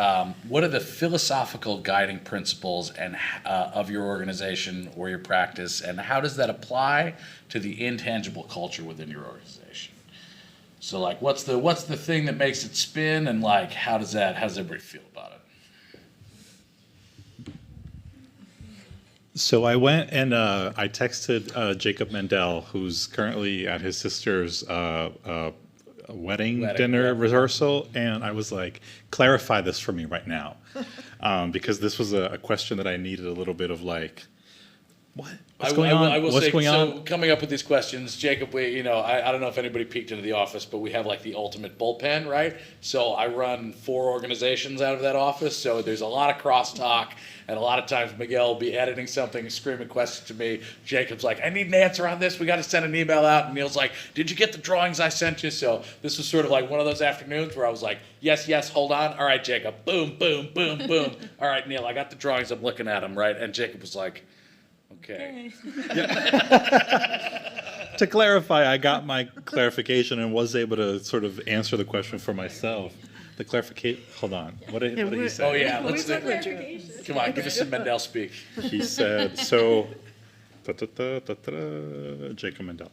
what are the philosophical guiding principles and of your organization or your practice, and how does that apply to the intangible culture within your organization? So like, what's the thing that makes it spin, and like, how does everybody feel about it? So I went and I texted Jacob Mendel, who's currently at his sister's wedding dinner yeah. rehearsal, and I was like, clarify this for me right now, because this was a question that I needed a little bit of like, what's going on? I will What's say, going so on? coming up with these questions, Jacob, I don't know if anybody peeked into the office, but we have like the ultimate bullpen, right? So I run 4 organizations out of that office, so there's a lot of crosstalk, and a lot of times Miguel will be editing something, screaming questions to me. Jacob's like, I need an answer on this, we got to send an email out, and Neil's like, did you get the drawings I sent you? So this was sort of like one of those afternoons where I was like, yes, hold on, all right, Jacob, boom, boom, boom, boom. All right, Neil, I got the drawings, I'm looking at them, right? And Jacob was like, okay. To clarify, I got my clarification and was able to sort of answer the question for myself. The clarification. Hold on. What did he say? Oh yeah, let's do. Come on, give us some Mendel speak. He said so. Jacob Mendel.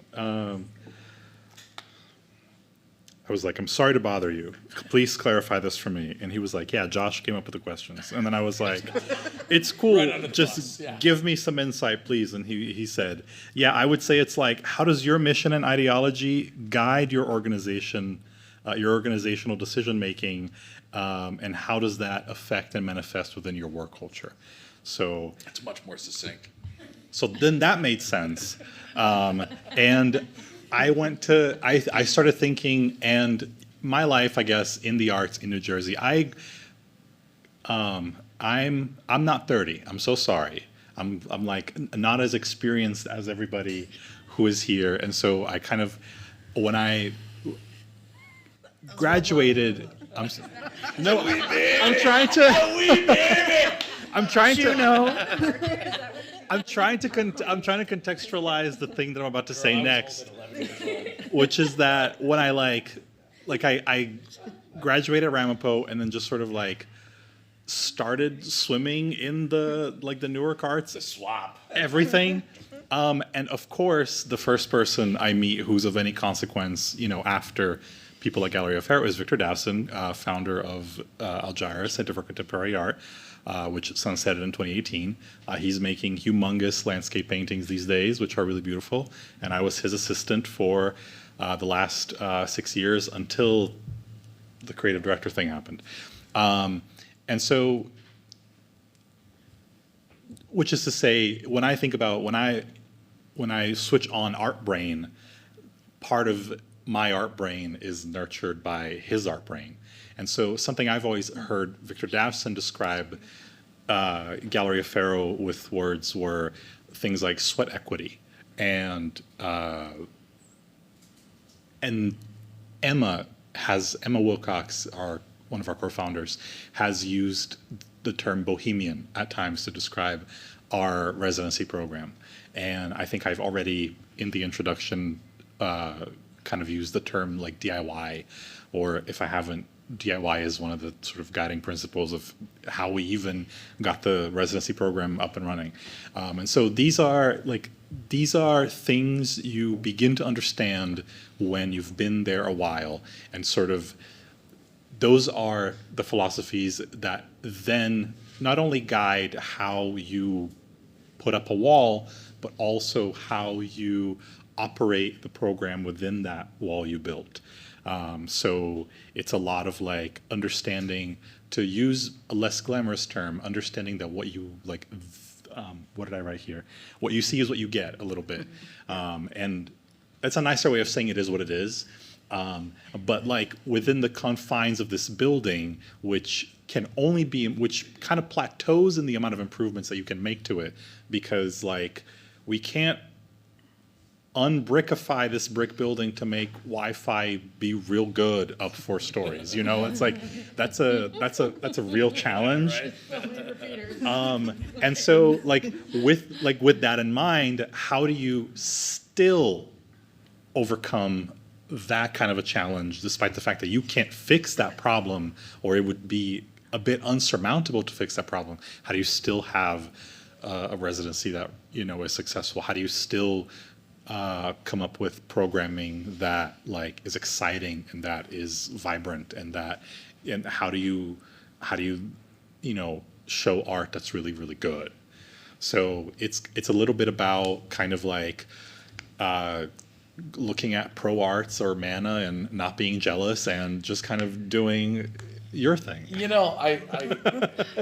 I was like, I'm sorry to bother you. Please clarify this for me. And he was like, yeah, Josh came up with the questions. And then I was like, it's cool. Right on the Just bus, yeah. give me some insight, please. And he said, yeah, I would say it's like, how does your mission and ideology guide your organization, your organizational decision making, and how does that affect and manifest within your work culture? So It's much more succinct. so then that made sense. And I started thinking, and my life, I guess, in the arts in New Jersey, I'm not 30. I'm so sorry. I'm like not as experienced as everybody who is here. And so I kind of, when I graduated, I'm trying to contextualize the thing that I'm about to say next, which is that when I I graduated Ramapo and then just sort of like started swimming in the Newark arts, The swap. everything. And of course, the first person I meet who's of any consequence, after people like Gallery of Hair is Victor Dowson, founder of Algira Center for Contemporary Art, which sunsetted in 2018. He's making humongous landscape paintings these days, which are really beautiful. And I was his assistant for the last 6 years until the creative director thing happened. And so which is to say, when I think about when I switch on Art Brain, part of my art brain is nurtured by his art brain. And so something I've always heard Victor Davison describe Galleria Faro with words were things like sweat equity. And Emma Wilcox, one of our co-founders, has used the term bohemian at times to describe our residency program. And I think I've already, in the introduction, kind of used the term like DIY, or if I haven't, DIY is one of the sort of guiding principles of how we even got the residency program up and running. And so these are things you begin to understand when you've been there a while, and sort of those are the philosophies that then not only guide how you put up a wall, but also how you operate the program within that wall you built. So it's a lot of like understanding, to use a less glamorous term, understanding that what you like, what did I write here? What you see is what you get a little bit. And that's a nicer way of saying it is what it is. But like within the confines of this building, which kind of plateaus in the amount of improvements that you can make to it, because like we can't unbrickify this brick building to make Wi-Fi be real good up 4 stories. You know, it's like that's a real challenge. And so with that in mind, how do you still overcome that kind of a challenge, despite the fact that you can't fix that problem, or it would be a bit unsurmountable to fix that problem? How do you still have a residency that, you know, is successful? How do you still come up with programming that like is exciting and that is vibrant, and how do you you know, show art that's really, really good? So it's a little bit about kind of like looking at pro arts or Mana and not being jealous and just kind of doing your thing. You know, I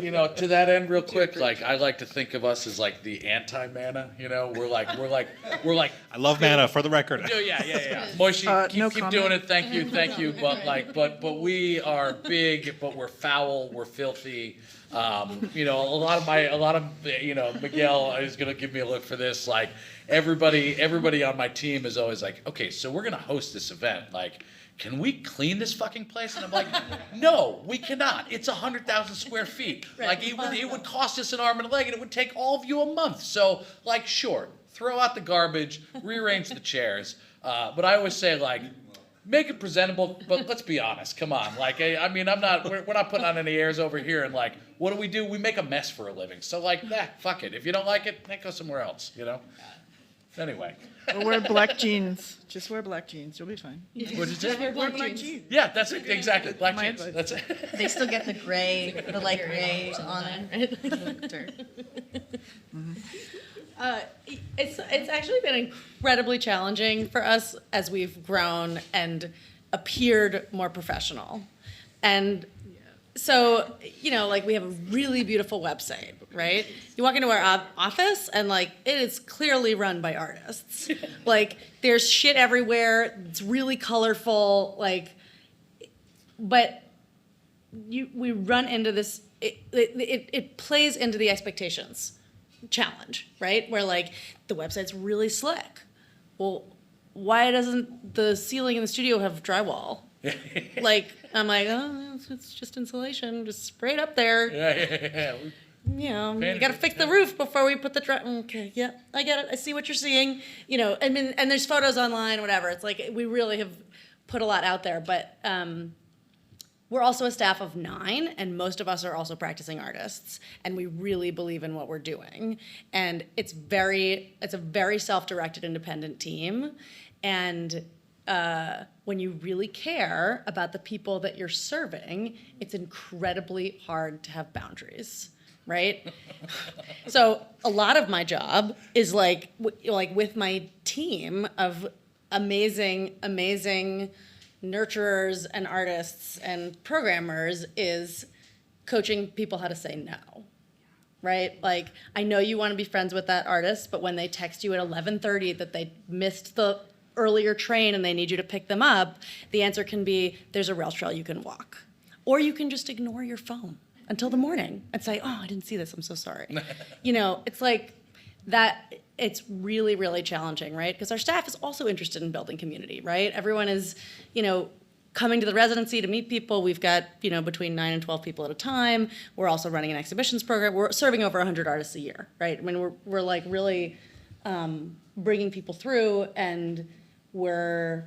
you know, to that end, real quick, like I like to think of us as like the anti-Mana. You know, we're like. I love Mana, for the record. Yeah. Moishi, No keep comment. doing it. Thank you. But we are big, but we're foul. We're filthy. You know, a lot of you know, Miguel is gonna give me a look for this. Like everybody on my team is always like, okay, so we're gonna host this event, like, can we clean this fucking place? And I'm like, no, we cannot. It's 100,000 square feet. Like it would cost us an arm and a leg, and it would take all of you a month. So like, sure, throw out the garbage, rearrange the chairs. But I always say, like, make it presentable, but let's be honest. Come on, like, I mean, we're not putting on any airs over here. And like, what do? We make a mess for a living. So like, fuck it. If you don't like it, then go somewhere else. You know. Anyway. Or wear black jeans. Just wear black jeans. You'll be fine. What did you say? Wear black jeans. Yeah, that's it. Exactly. Black My jeans. advice. That's it. They still get the gray, the light gray on it. It's actually been incredibly challenging for us as we've grown and appeared more professional. And so, you know, like we have a really beautiful website, right? You walk into our office and like it is clearly run by artists. Like there's shit everywhere. It's really colorful. Like, but we run into this. It plays into the expectations challenge, right? Where like the website's really slick. Well, why doesn't the ceiling in the studio have drywall? Like, I'm like, oh, it's just insulation. Just spray it up there. Yeah. You know, you got to fix the roof before we put the okay, yeah, I get it. I see what you're seeing. You know, I mean, and there's photos online, whatever. It's like we really have put a lot out there, but we're also a staff of 9, and most of us are also practicing artists, and we really believe in what we're doing. And it's a very self-directed, independent team, and when you really care about the people that you're serving, it's incredibly hard to have boundaries, right? So a lot of my job is like with my team of amazing nurturers and artists and programmers is coaching people how to say no, right? Like, I know you want to be friends with that artist, but when they text you at 11:30 that they missed the earlier train and they need you to pick them up, the answer can be, there's a rail trail you can walk. Or you can just ignore your phone until the morning and say, oh, I didn't see this, I'm so sorry. It's like that, it's really, really challenging, right? Because our staff is also interested in building community, right? Everyone is, coming to the residency to meet people. We've got, between 9 and 12 people at a time. We're also running an exhibitions program. We're serving over 100 artists a year, right? I mean, we're like really bringing people through, and we're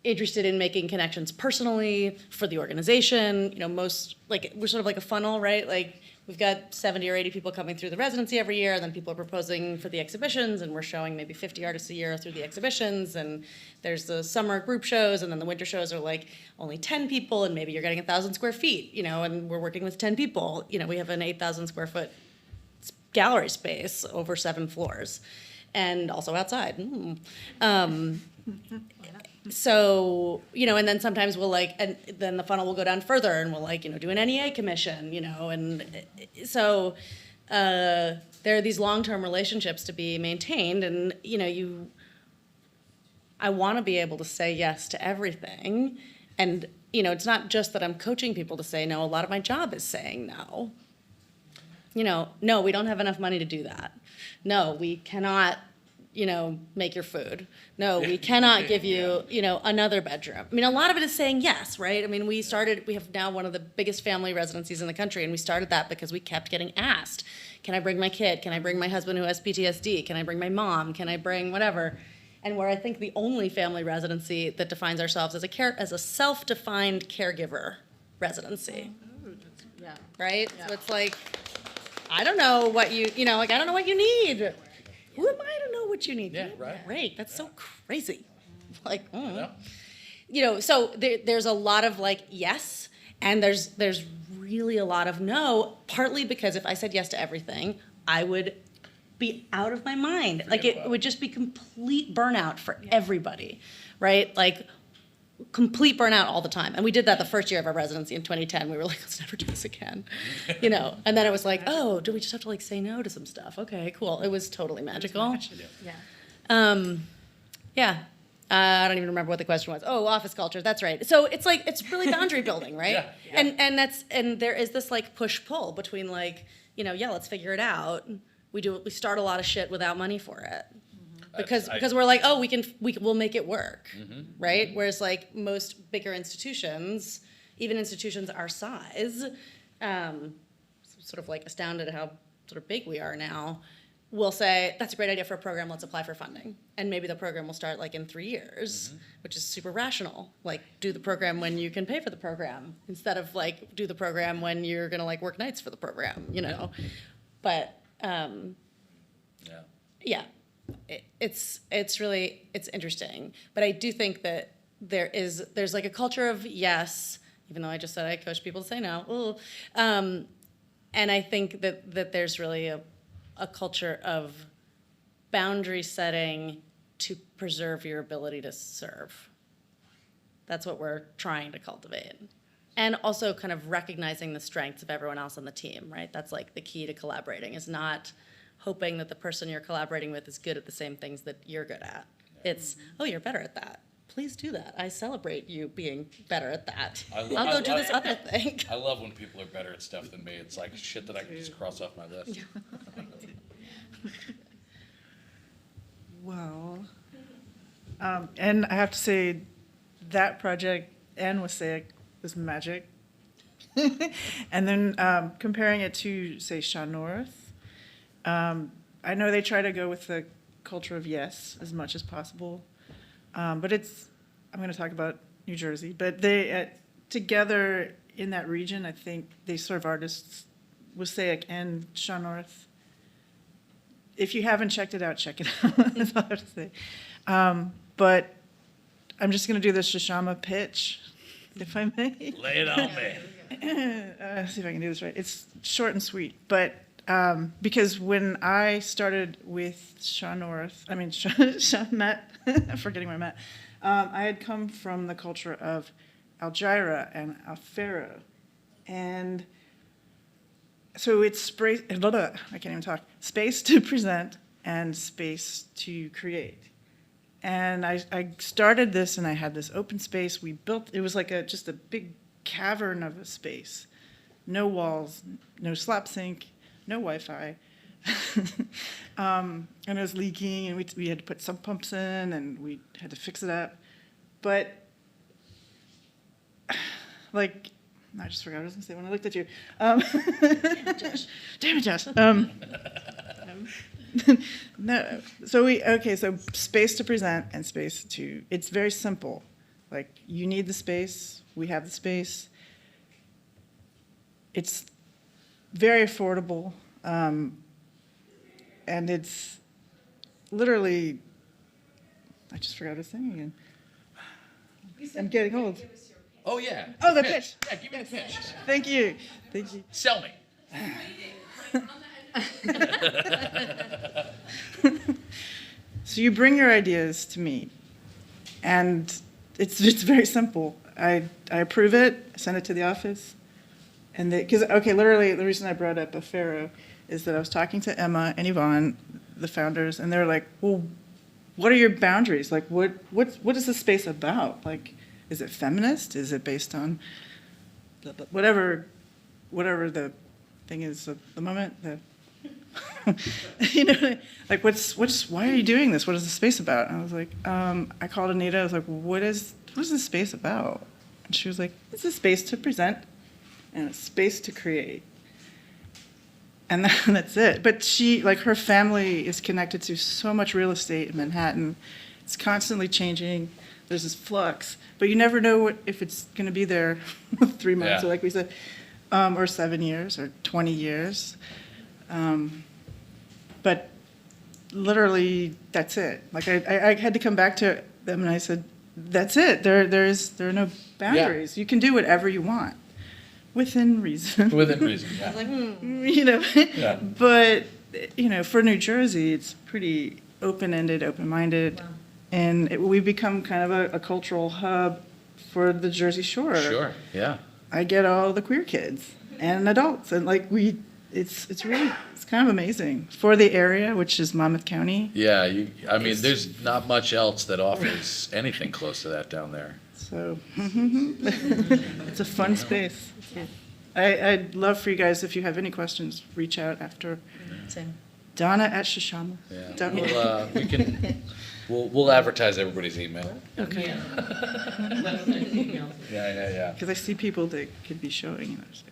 interested in making connections personally for the organization. We're sort of like a funnel, right? Like, we've got 70 or 80 people coming through the residency every year, and then people are proposing for the exhibitions, and we're showing maybe 50 artists a year through the exhibitions, and there's the summer group shows, and then the winter shows are like only 10 people, and maybe you're getting 1,000 square feet, and we're working with 10 people. We have an 8,000 square foot gallery space over 7 floors, and also outside. So, and then sometimes we'll and then the funnel will go down further, and we'll do an NEA commission, and so there are these long-term relationships to be maintained, and, I want to be able to say yes to everything, and, it's not just that I'm coaching people to say no, a lot of my job is saying no. No, we don't have enough money to do that. No, we cannot make your food. No, we cannot give you, another bedroom. I mean, a lot of it is saying yes, right? I mean, we have now one of the biggest family residencies in the country, and we started that because we kept getting asked, can I bring my kid? Can I bring my husband who has PTSD? Can I bring my mom? Can I bring whatever? And we're, I think, the only family residency that defines ourselves as a self-defined caregiver residency. Yeah. Right? Yeah. So it's like, I don't know what I don't know what you need. Who am I to know what you need? Yeah, right. Great. That's so crazy. Like, Yeah. So there's a lot of yes, and there's really a lot of no, partly because if I said yes to everything, I would be out of my mind. It would just be complete burnout for everybody, right? Like, complete burnout all the time. And we did that the first year of our residency in 2010. We were like, let's never do this again. And then it was like, oh, do we just have to say no to some stuff? Okay, cool. It was totally magical. Yeah. Yeah. I don't even remember what the question was. Oh, office culture. That's right. So it's really boundary building, right? Yeah. And there is this push pull between let's figure it out. We start a lot of shit without money for it. Because we're like, oh, we'll make it work, right? Whereas most bigger institutions, even institutions our size, sort of astounded at how sort of big we are now, will say, that's a great idea for a program, let's apply for funding. And maybe the program will start in 3 years, which is super rational. Do the program when you can pay for the program, instead of do the program when you're gonna work nights for the program, But yeah. It's really interesting, but I do think that there's a culture of yes, even though I just said I coach people to say no. And I think that there's really a culture of boundary setting to preserve your ability to serve. That's what we're trying to cultivate. And also kind of recognizing the strengths of everyone else on the team, right? That's the key to collaborating, is not hoping that the person you're collaborating with is good at the same things that you're good at. It's, oh, you're better at that. Please do that. I celebrate you being better at that. I'll go do this other thing. I love when people are better at stuff than me. It's shit that I can just cross off my list. Well, and I have to say, that project and Wassaic was magic. And then comparing it to, say, Shaw North, I know they try to go with the culture of yes as much as possible, but I'm going to talk about New Jersey, but they, together in that region, I think they serve artists, Wassaic and Shaw North. If you haven't checked it out, check it out. That's all I have to say. But I'm just going to do the Shashama pitch, if I may. Lay it on me. See if I can do this right. It's short and sweet, but because when I started with Shaw Matt, I'm forgetting my Matt, I had come from the culture of Algira and Alfaro, and so it's I can't even talk. Space to present and space to create. And I started this, and I had this open space. We built, it was like just a big cavern of a space. No walls, no slap sink, no Wi-Fi. And it was leaking, and we had to put sump pumps in, and we had to fix it up. But, like, I just forgot what I was going to say when I looked at you. Damn it, Josh. No, so so space to present and space to, it's very simple. Like, you need the space, we have the space. It's very affordable, and it's literally, I just forgot what I was saying again. I'm getting old. Oh, yeah. Oh, the pitch. Yeah, give me the pitch. Thank you, thank you. Sell me. So you bring your ideas to me, and it's very simple. I approve it, I send it to the office, and literally the reason I brought up Afero is that I was talking to Emma and Yvonne, the founders, and they're like, well, what are your boundaries? Like, what is this space about? Like, is it feminist? Is it based on whatever the thing is at the moment? Like, why are you doing this? What is the space about? And I was like, I called Anita. I was like, what is this space about? And she was like, it's a space to present and a space to create. And that's it. But her family is connected to so much real estate in Manhattan. It's constantly changing. There's this flux, but you never know if it's going to be there 3 months, Yeah. or like we said, or 7 years, or 20 years. But literally, that's it. Like, I had to come back to them, and I said, that's it. There are no boundaries. You can do whatever you want, within reason. Within reason, yeah. Yeah. But, for New Jersey, it's pretty open-ended, open-minded. Wow. And we've become kind of a cultural hub for the Jersey Shore. Sure, yeah. I get all the queer kids and adults, and it's kind of amazing for the area, which is Monmouth County. Yeah, there's not much else that offers anything close to that down there. So it's a fun space. I'd love for you guys, if you have any questions, reach out after. Same. Donna at Shishama. Yeah. We'll advertise everybody's email. Okay. Yeah. Because I see people that could be showing in our space.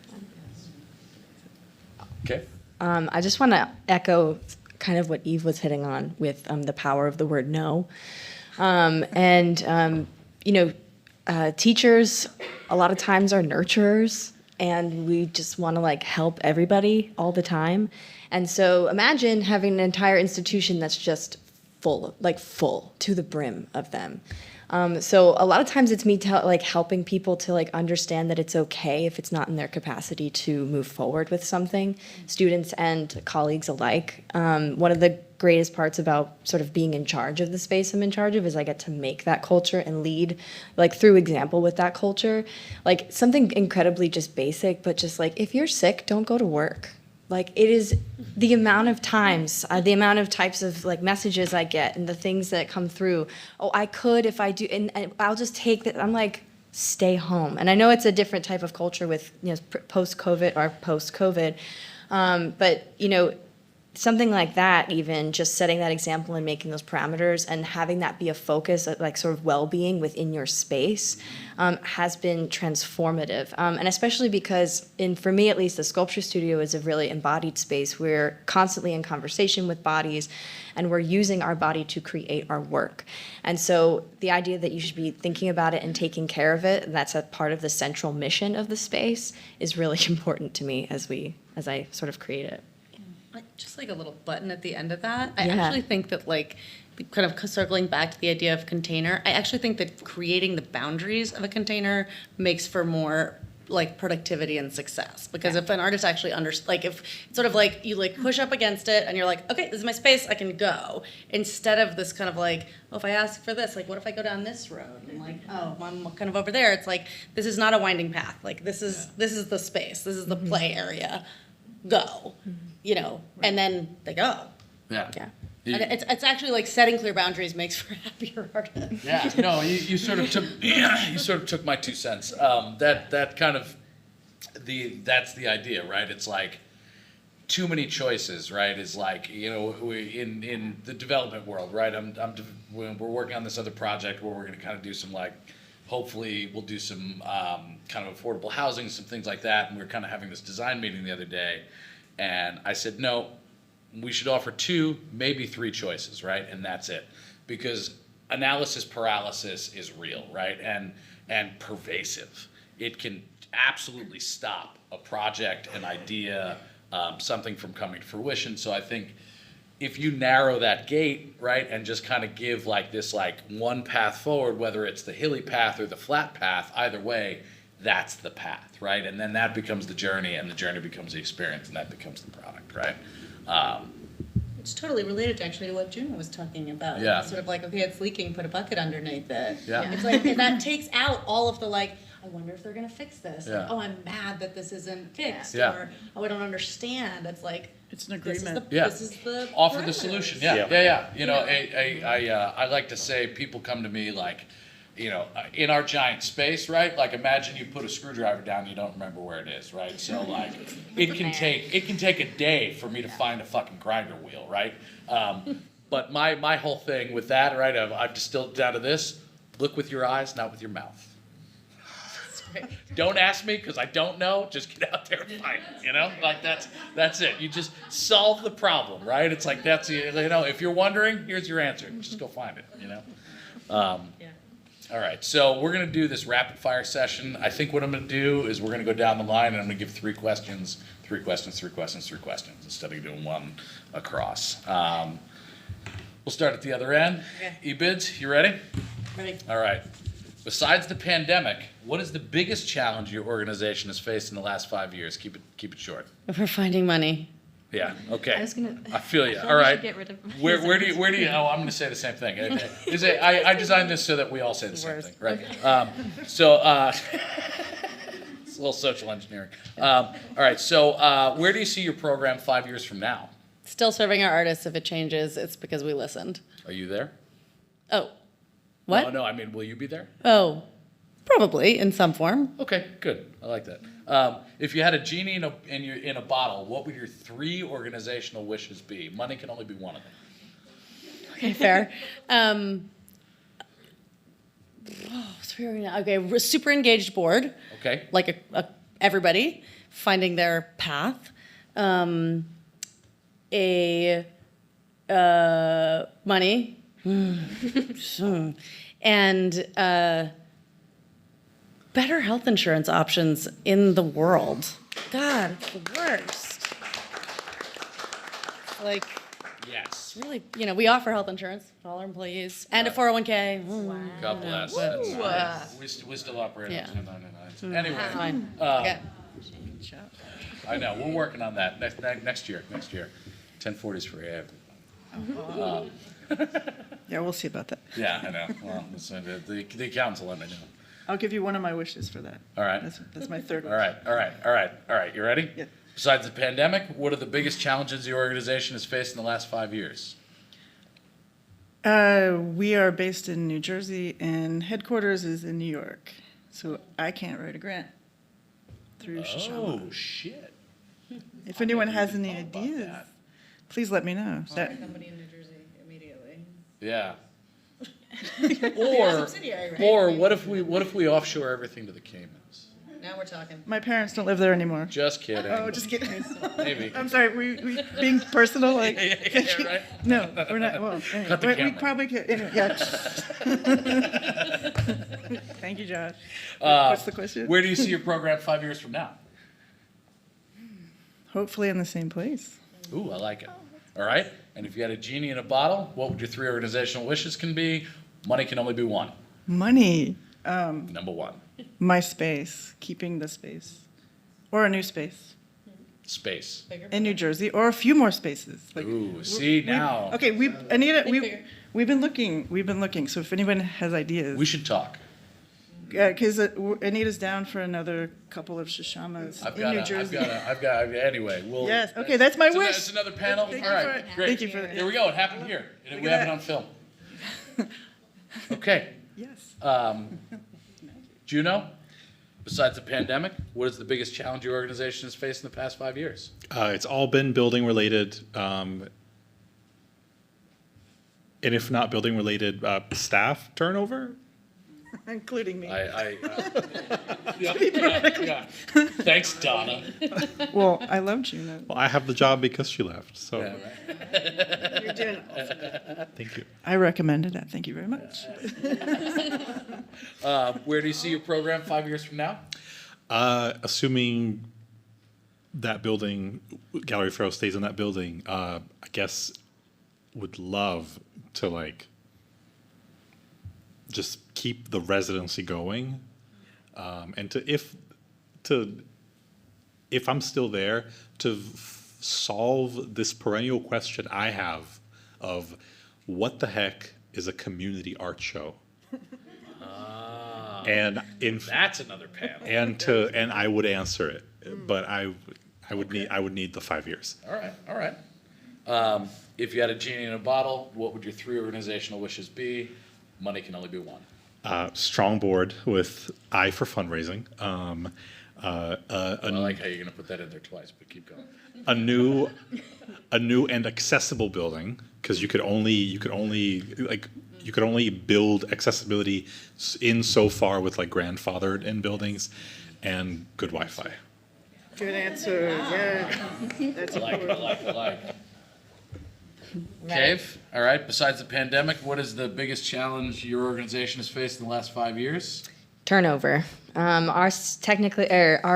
Okay. I just want to echo kind of what Eve was hitting on with the power of the word no. Teachers a lot of times are nurturers, and we just want to help everybody all the time. And so imagine having an entire institution that's just full to the brim of them. So a lot of times it's me helping people to understand that it's okay if it's not in their capacity to move forward with something, students and colleagues alike. One of the greatest parts about sort of being in charge of the space I'm in charge of is I get to make that culture and lead through example with that culture. Something incredibly just basic, but just if you're sick, don't go to work. It is the amount of times, the amount of types of messages I get and the things that come through. Oh, I could if I do, and I'll just take that. I'm stay home. And I know it's a different type of culture with post-COVID or post-COVID, but something like that, even just setting that example and making those parameters and having that be a focus of sort of well-being within your space has been transformative. And especially because for me at least, the sculpture studio is a really embodied space. We're constantly in conversation with bodies, and we're using our body to create our work. And so the idea that you should be thinking about it and taking care of it, that's a part of the central mission of the space, is really important to me as I sort of create it. Just a little button at the end of that. I Yeah. actually think that kind of circling back to the idea of container, I actually think that creating the boundaries of a container makes for more productivity and success. Because if an artist actually if it's sort of you push up against it and you're okay, this is my space, I can go. Instead of this kind of if I ask for this, what if I go down this road? And I'm kind of over there. It's this is not a winding path. This is the space. This is the play area. go, and then they go. Yeah. Yeah. You- And it's actually like setting clear boundaries makes for happier artists. Yeah, no, you sort of took you sort of took my 2 cents. That kind of that's the idea, right? It's like too many choices, right? Is like in the development world, right? We're working on this other project where we're going to kind of do some like, hopefully we'll do some kind of affordable housing, some things like that. And we were kind of having this design meeting the other day, and I said no. We should offer 2, maybe 3 choices, right? And that's it. Because analysis paralysis is real, right? And pervasive. It can absolutely stop a project, an idea, something from coming to fruition. So I think if you narrow that gate, right, and just kind of give like this like one path forward, whether it's the hilly path or the flat path, either way, that's the path, right? And then that becomes the journey, and the journey becomes the experience, and that becomes the product, right? It's totally related to actually to what June was talking about. Yeah. Sort of like, okay, it's leaking, put a bucket underneath it. Yeah. It's like, and that takes out all of the like, I wonder if they're gonna fix this. Yeah. Like, oh, I'm mad that this isn't fixed. Yeah. Or, oh, I don't understand. It's like, It's an this is the, agreement. Yeah. this is the. Offer the parameters. solution, yeah. I like to say, people come to me like, in our giant space, right? Like imagine you put a screwdriver down, you don't remember where it is, right? So like, it can take a day for me to find a fucking grinder wheel, right? But my whole thing with that, right? I've distilled it down to this: look with your eyes, not with your mouth. Don't ask me because I don't know. Just get out there and find it. Like that's it. You just solve the problem, right? It's like if you're wondering, here's your answer. Just go find it. All right, so we're gonna do this rapid fire session. I think what I'm gonna do is we're gonna go down the line, and I'm gonna give 3 questions, 3 questions, 3 questions, 3 questions, instead of doing one across. We'll start at the other end. Okay. Ebids, you ready? Ready? All right. Besides the pandemic, what is the biggest challenge your organization has faced in the last 5 years? Keep it short. We're finding money. Yeah. Okay. I was gonna- I feel you. I All thought we right. should get rid of Where do you? Oh, I'm going to say the same thing. I designed this so that we all say the same thing, right? It's a little social engineering. All right. So where do you see your program 5 years from now? Still serving our artists. If it changes, it's because we listened. Are you there? Oh, what? Oh no. I mean, will you be there? Oh, probably in some form. Okay, good. I like that. If you had a genie in a bottle, what would your 3 organizational wishes be? Money can only be one of them. Okay, fair. Okay, super engaged board, Okay. like everybody finding their path. Money, and better health insurance options in the world. God, it's the worst. Like, Yes. really, we offer health insurance to all our employees and a 401k. God bless. We still operate Yeah. on 1099s. Anyway, Fine. Okay. I know we're working on that next year. 1040s for everyone. Yeah, we'll see about that. Yeah, I know. Well, listen, the accountants will let me know. I'll give you one of my wishes for that. All right. That's my third wish. All right. You ready? Yeah. Besides the pandemic, what are the biggest challenges your organization has faced in the last 5 years? We are based in New Jersey, and headquarters is in New York. So I can't write a grant through Shoshone. Oh shit. If anyone has any ideas, that. please let me know. Somebody in New Jersey immediately. Yeah. Or Subsidiary, right? or what if we offshore everything to the Caymans? Now we're talking. My parents don't live there anymore. Just kidding. Oh, just kidding. Maybe. I'm sorry, we being personal, like. Yeah, right. No, we're not, well, anyway, Cut the we camera. probably could, anyway, yeah. Thank you, Josh. What's the question? Where do you see your program 5 years from now? Hopefully in the same place. Ooh, I like it. All right. And if you had a genie in a bottle, what would your 3 organizational wishes can be? Money can only be one. Money, Number 1. my space, keeping the space, or a new space Space. in New Jersey, or a few more spaces. Like, Ooh, see now. okay, Anita, Bigger. we've been looking. So if anyone has ideas, We should talk. because Anita's down for another couple of Shishamas in New Jersey. Anyway, we'll. Yes, okay, that's my So wish. that's another panel? Thank All you right, for- great. thank you for- Here we go, it happened here. We at have it that. on film. Okay, Yes. Juno, besides the pandemic, what is the biggest challenge your organization has faced in the past 5 years? It's all been building related, and if not building related, staff turnover. Including me. Yeah. Thanks, Donna. Well, I love Juno. Well, I have the job because she left. So Yeah, right. You're doing thank you. I recommended that. Thank you very much. Where do you see your program 5 years from now? Assuming that building, Gallery Faro stays in that building, I guess would love to like just keep the residency going, and if I'm still there, to solve this perennial question I have of what the heck is a community art show, and That's another panel. and I would answer it, but I would need the 5 years. All right. If you had a genie in a bottle, what would your 3 organizational wishes be? Money can only be one. Strong board with eye for fundraising. I like how you're going to put that in there twice, but keep going. A new and accessible building, because you could only build accessibility in so far with like grandfathered in buildings, and good Wi-Fi. Good answer. Yeah. That's I important. like. Cave, all right, besides the pandemic, what is the biggest challenge your organization has faced in the last 5 years? Turnover. Our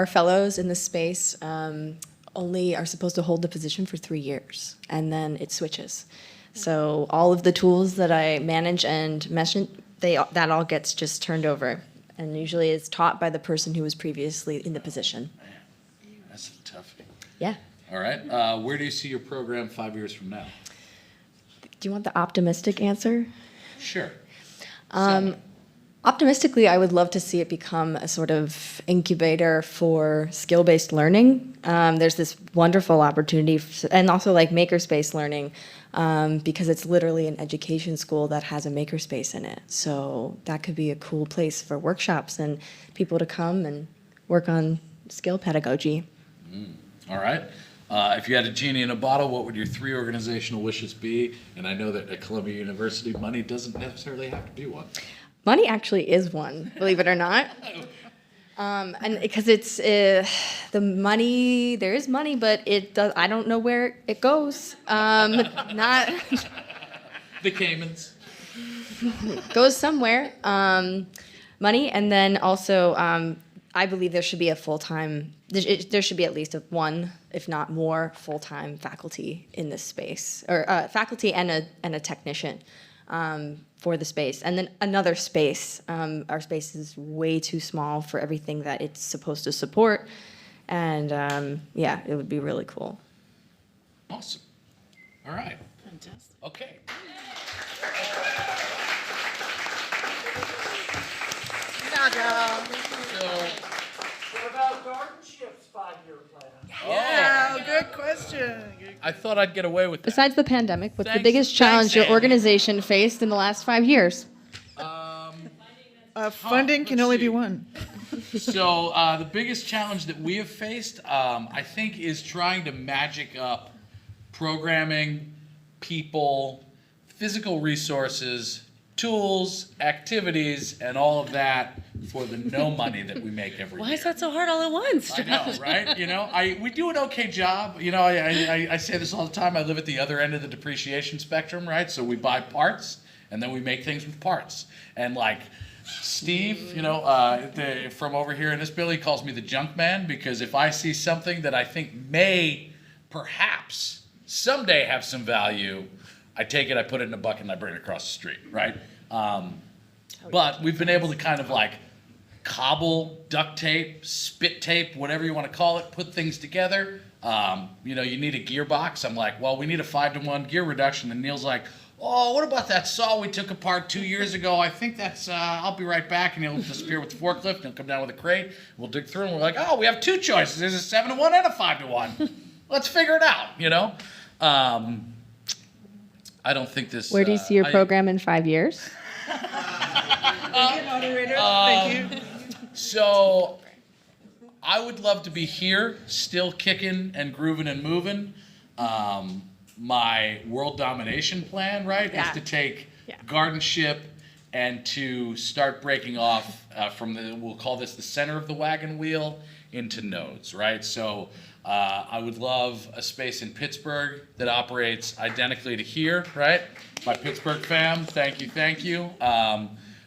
fellows in this space only are supposed to hold the position for 3 years, and then it switches. So all of the tools that I manage and mention, that all gets just turned over, and usually it's taught by the person who was previously in the position. That's a toughie. Yeah. All right, where do you see your program 5 years from now? Do you want the optimistic answer? Sure. Optimistically, I would love to see it become a sort of incubator for skill-based learning. There's this wonderful opportunity, and also like makerspace learning, because it's literally an education school that has a makerspace in it. So that could be a cool place for workshops and people to come and work on skill pedagogy. All right. If you had a genie in a bottle, what would your 3 organizational wishes be? And I know that at Columbia University, money doesn't necessarily have to be one. Money actually is one, believe it or not. And because it's the money, there is money, but it does. I don't know where it goes. Not The Caymans. goes somewhere. Money, and then also I believe there should be a full-time. There should be at least one, if not more, full-time faculty in this space, or faculty and a technician. For the space, and then another space. Our space is way too small for everything that it's supposed to support, and yeah, it would be really cool. Awesome. All right. Fantastic. Okay. What about Garden Shift's 5-year plan? Yeah, good question. I thought I'd get away with that. Besides the pandemic, what's Thanks- the biggest challenge thanks, your Andy. organization faced in the last 5 years? Funding can let's only see. be one. So the biggest challenge that we have faced, I think, is trying to magic up programming, people, physical resources, tools, activities, and all of that for the no money that we make every year. Why is that so hard all at once? I know, right? You know, we do an okay job. You know, I say this all the time. I live at the other end of the depreciation spectrum, right? So we buy parts, and then we make things with parts. And like Steve, you know, from over here in this building, calls me the junk man, because if I see something that I think may perhaps someday have some value, I take it, I put it in a bucket, and I bring it across the street, right? But we've been able to kind of like cobble, duct tape, spit tape, whatever you want to call it, put things together. You know, you need a gearbox. I'm like, well, we need a 5-to-1 gear reduction. And Neil's like, oh, what about that saw we took apart 2 years ago? I think that's, I'll be right back. And he'll disappear with the forklift, and he'll come down with a crate. We'll dig through, and we're like, oh, we have two choices. There's a 7-to-1 and a 5-to-1. Let's figure it out, you know? I don't think this. Where do you see your program in 5 years? Moderator, thank you. So, I would love to be here, still kicking and grooving and moving. My world domination plan, right, is to take Gardenship and to start breaking off from the, we'll call this the center of the wagon wheel, into nodes, right? So I would love a space in Pittsburgh that operates identically to here, right? My Pittsburgh fam, thank you, thank you.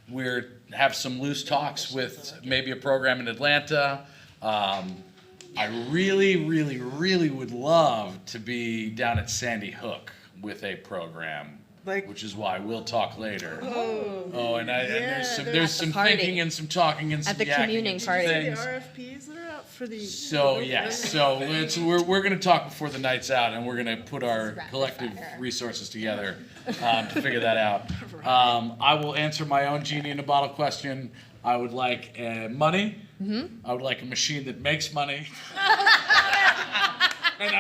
We're have some loose talks with maybe a program in Atlanta. I really, really, really would love to be down at Sandy Hook with a program, Like- which is why we'll talk later. And there's At some the party. thinking and some talking and some At the yakking communing and some party. The things. RFPs that are out for the. So yes, so we're going to talk before the night's out, and we're going to put our collective resources together to figure that out. I will answer my own genie in a bottle question. I would like money. I would like a machine that makes money. And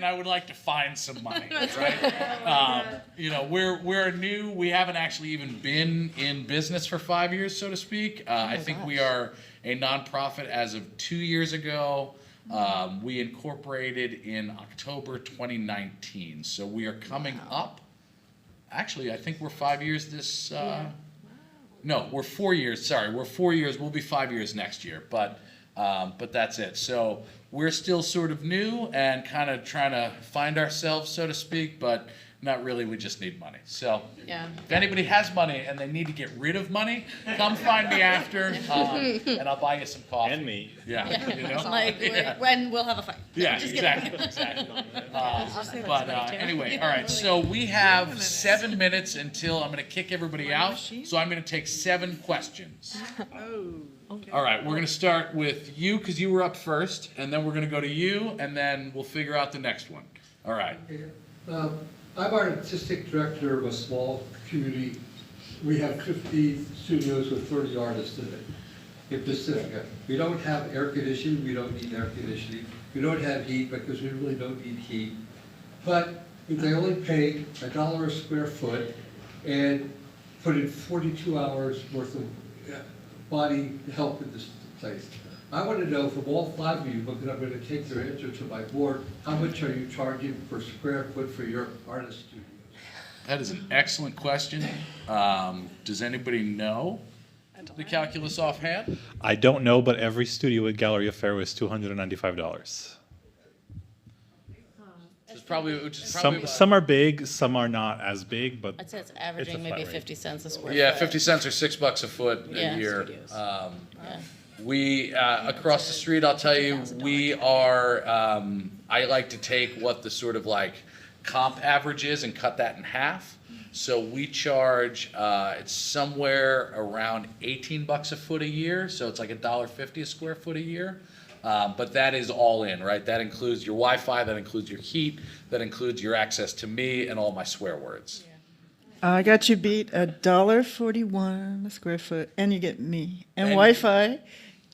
I would like to find some money, right? You know, we're new. We haven't actually even been in business for 5 years, so to speak. I think we are a nonprofit as of 2 years ago. We incorporated in October 2019, so we are coming up. Actually, I think we're 5 years this. No, we're 4 years. Sorry, we're 4 years. We'll be 5 years next year, but that's it. So we're still sort of new and kind of trying to find ourselves, so to speak, but not really. We just need money. So if anybody has money and they need to get rid of money, come find me after, and I'll buy you some coffee. And me. Yeah, you know? Like, when we'll have a fight. Yeah, Just kidding. exactly. But anyway, all right. So we have 7 minutes until I'm going to kick everybody out. So I'm going to take 7 questions. All right. We're going to start with you because you were up first, and then we're going to go to you, and then we'll figure out the next one. All right. I'm our artistic director of a small community. We have 50 studios with 30 artists in it, in Pacifica. We don't have air conditioning, we don't need air conditioning. We don't have heat because we really don't need heat. But they only pay $1 a square foot and put in 42 hours worth of body help in this place. I want to know from all 5 of you, because I'm going to take their answer to my board, how much are you charging per square foot for your artist studios? That is an excellent question. Does anybody know the calculus offhand? I don't know, but every studio at Galleria Fair is $295. Which is probably Some are big, some are not as big, but I'd say it's averaging flat maybe rate. 50 cents a square yeah, foot. 50 cents or $6 a foot Yeah, a year. studios. Yeah. We across the street, I'll tell you, we are. I like to take what the sort of like comp average is and cut that in half. So we charge. It's somewhere around $18 a foot a year. So it's like $1.50 a square foot a year. But that is all in, right? That includes your Wi-Fi, that includes your heat, that includes your access to me and all my swear words. I got you beat $1.41 a square foot, and you get me and And- Wi-Fi,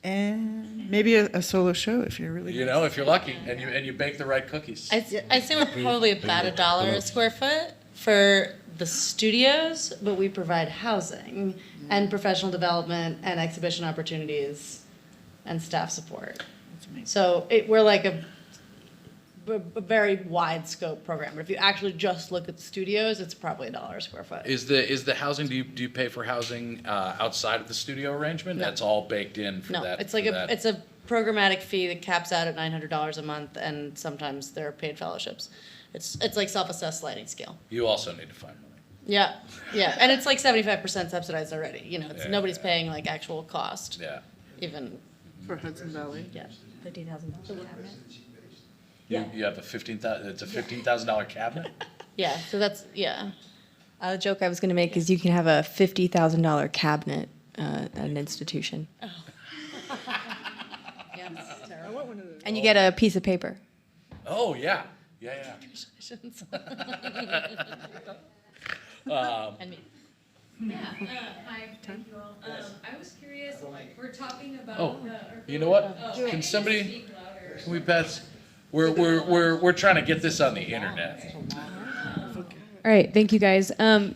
and maybe a solo show if you're really. You know, if you're lucky and you bake the right cookies. I'd say we're probably about $1 a square foot for the studios, but we provide housing and professional development and exhibition opportunities and staff support. So we're like a very wide scope program. But if you actually just look at the studios, it's probably $1 a square foot. Is the housing? Do you pay for housing outside of the studio arrangement? No. That's all baked in for No, that. it's like for that. it's a programmatic fee that caps out at $900 a month, and sometimes there are paid fellowships. It's like self-assessed sliding scale. You also need to find money. Yeah, yeah, and it's like 75% subsidized already. You know, Yeah, nobody's yeah. paying like actual cost. Yeah. Even For Hudson Valley. yeah. $50,000 You have a It's a $15,000 cabinet. Yeah, so that's yeah. The joke I was going to make is you can have a $50,000 cabinet at an institution, Yeah. and you get a piece of paper. Oh yeah. Yeah. And me. Hi, thank you all. I was curious, we're talking about. Oh, you know what? Can somebody, Speak louder. can we pass? We're trying to get this on the internet. All right, thank you guys.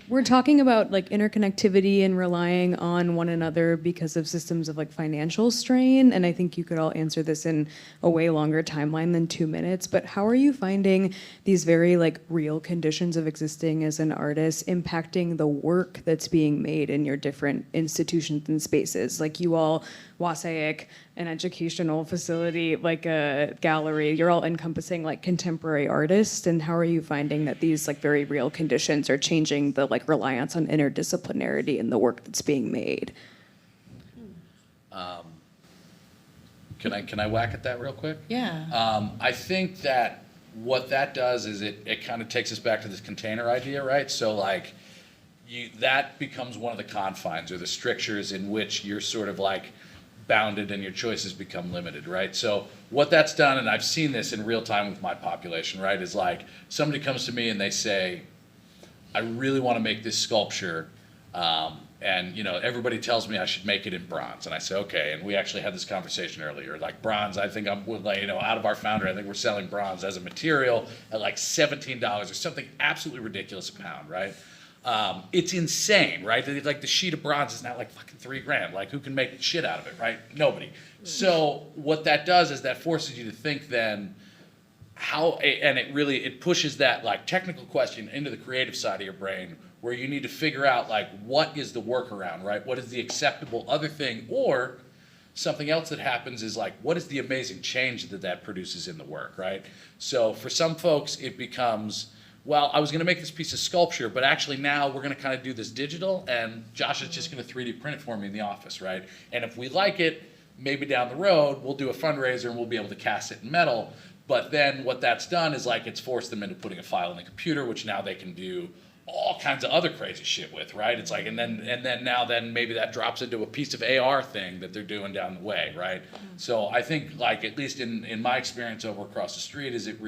We're talking about like interconnectivity and relying on one another because of systems of like financial strain, and I think you could all answer this in a way longer timeline than 2 minutes, but how are you finding these very like real conditions of existing as an artist impacting the work that's being made in your different institutions and spaces? Like you all, Wassaic, an educational facility, like a gallery, you're all encompassing like contemporary artists, and how are you finding that these like very real conditions are changing the like reliance on interdisciplinarity in the work that's being made? Can I whack at that real quick? Yeah. I think that what that does is it kind of takes us back to this container idea, right? So like that becomes one of the confines or the strictures in which you're sort of like bounded and your choices become limited, right? So what that's done, and I've seen this in real time with my population, right, is like somebody comes to me and they say, I really want to make this sculpture, and you know everybody tells me I should make it in bronze, and I say okay. And we actually had this conversation earlier, like bronze. I think I'm like, you know, out of our founder, I think we're selling bronze as a material at like $17 or something absolutely ridiculous a pound, right? It's insane, right? Like the sheet of bronze is now like fucking $3,000. Like who can make shit out of it, right? Nobody. So what that does is that forces you to think then how, and it pushes that like technical question into the creative side of your brain where you need to figure out like what is the workaround, right? What is the acceptable other thing, or something else that happens is like what is the amazing change that produces in the work, right? So for some folks it becomes, well, I was going to make this piece of sculpture, but actually now we're going to kind of do this digital, and Josh is just going to 3D print it for me in the office, right? And if we like it, maybe down the road we'll do a fundraiser and we'll be able to cast it in metal. But then what that's done is like it's forced them into putting a file in the computer, which now they can do all kinds of other crazy shit with, right? It's like, and then now maybe that drops into a piece of AR thing that they're doing down the way, right? So I think like at least in my experience over across the street is it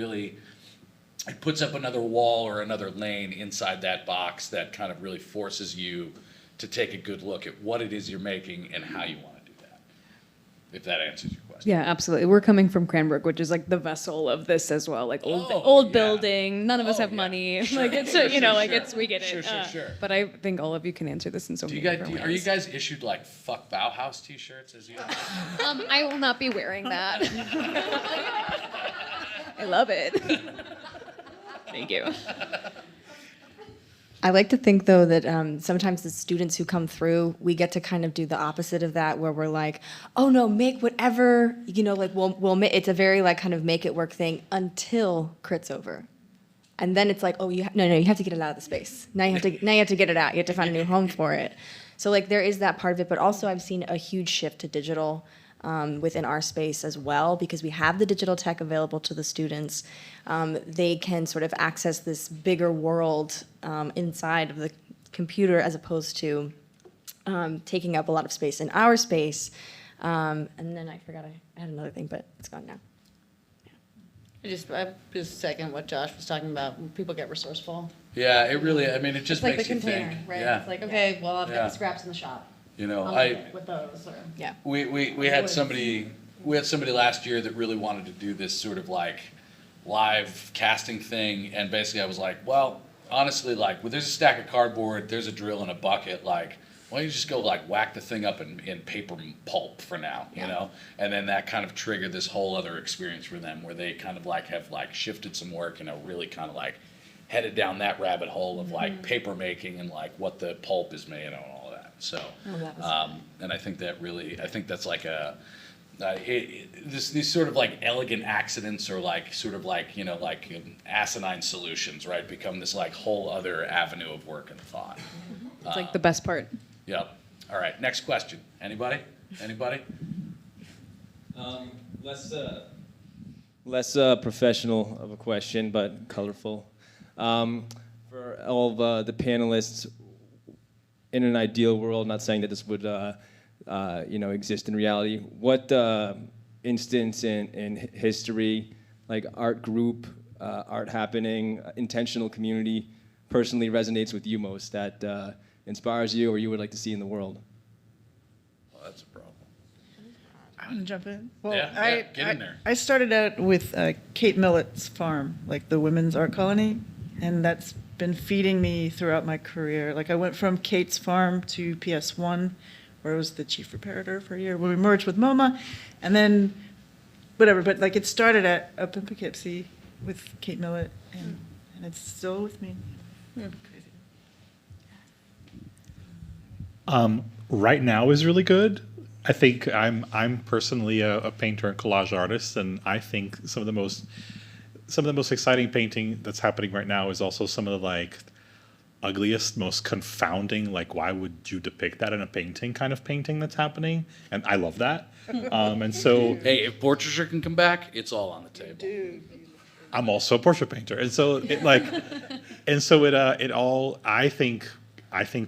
puts up another wall or another lane inside that box that kind of really forces you to take a good look at what it is you're making and how you want to do that, if that answers your question. Yeah, absolutely. We're coming from Cranbrook, which is like the vessel of this as well. Like old, Oh, old yeah. building. None of us Oh, have yeah. money. Sure, Like it's sure, you know, sure, like sure. it's we get Sure, it. sure. But I think all of you can answer this in so Do many you guys, different are you ways. guys issued like fuck Bauhaus t-shirts as you know? I will not be wearing that. I love it. Thank you. I like to think, though, that sometimes the students who come through, we get to kind of do the opposite of that, where we're like, oh, no, make whatever, you know, like, it's a very, like, kind of make it work thing until crit's over. And then it's like, oh, you have to get it out of the space. Now you have to get it out. You have to find a new home for it. So, like, there is that part of it, but also I've seen a huge shift to digital within our space as well, because we have the digital tech available to the students. They can sort of access this bigger world inside of the computer as opposed to taking up a lot of space in our space. And then I forgot I had another thing, but it's gone now. I just second what Josh was talking about. When people get resourceful. Yeah, it really, I mean, it just It's like makes the you container, think. right? Yeah. It's like, okay, well, I've Yeah. got the scraps in the shop. You know, I'll make it with those. Or, Yeah. we had somebody last year that really wanted to do this sort of like live casting thing, and basically I was like, well, honestly, like, well, there's a stack of cardboard, there's a drill and a bucket, like, why don't you just go like whack the thing up in paper pulp for now, you know? And then that kind of triggered this whole other experience for them where they kind of like have like shifted some work and are really kind of like headed down that rabbit hole of like paper making and like what the pulp is made of and all of that. So, and I think that's like these sort of like elegant accidents or like sort of like, you know, like asinine solutions, right, become this like whole other avenue of work and thought. It's like the best part. Yep. All right. Next question. Anybody? Less professional of a question, but colorful. For all of the panelists, in an ideal world, not saying that this would exist in reality, what instance in history, like art group, art happening, intentional community personally resonates with you most, that inspires you or you would like to see in the world? Well, that's a problem. I want to jump in. Well, Yeah, get in there. I started out with Kate Millett's farm, like the women's art colony, and that's been feeding me throughout my career. Like I went from Kate's farm to PS1, where I was the chief reparator for a year when we merged with MoMA, and then whatever. But like it started up in Poughkeepsie with Kate Millett, and it's still with me. Crazy. Right now is really good. I think I'm personally a painter and collage artist, and I think some of the most exciting painting that's happening right now is also some of the like ugliest, most confounding, like why would you depict that in a painting kind of painting that's happening, and I love that. And so Hey, if portraiture can come back, it's all on the table. I'm also a portrait painter, and so it like, and so it all. I think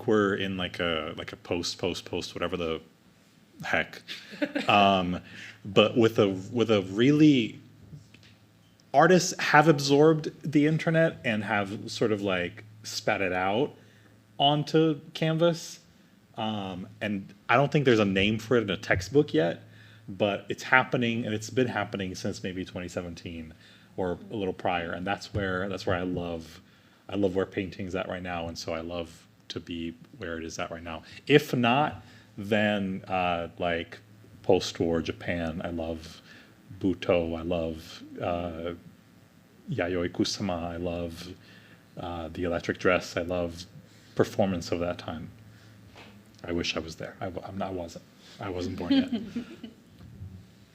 we're in like a post whatever the heck, but with a really, artists have absorbed the internet and have sort of like spat it out onto canvas, and I don't think there's a name for it in a textbook yet, but it's happening, and it's been happening since maybe 2017 or a little prior, and that's where I love where painting's at right now, and so I love to be where it is at right now. If not, then like post-war Japan, I love Buto, I love Yayoi Kusama, I love The Electric Dress, I love performance of that time. I wish I was there. I wasn't born yet.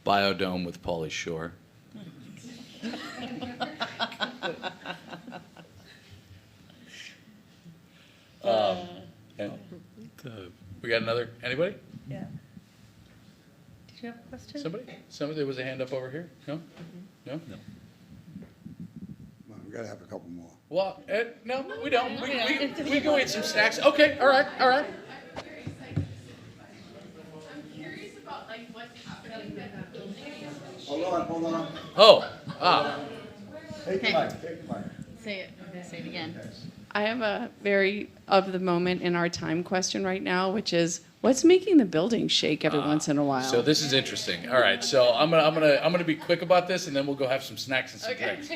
Biodome with Pauly Shore. And we got anybody? Yeah. Did you have a question? Somebody, there was a hand up over here? No? No? No. Well, we gotta have a couple more. Well, no, we don't. We go eat some snacks. Okay, all right. I'm curious about like what's happening with that building. Hold on. Oh, Take the mic. Say it. I'm gonna say it again. I have a very of the moment in our time question right now, which is what's making the building shake every once in a while? so this is interesting. All right, so I'm gonna be quick about this, and then we'll go have some snacks and some drinks.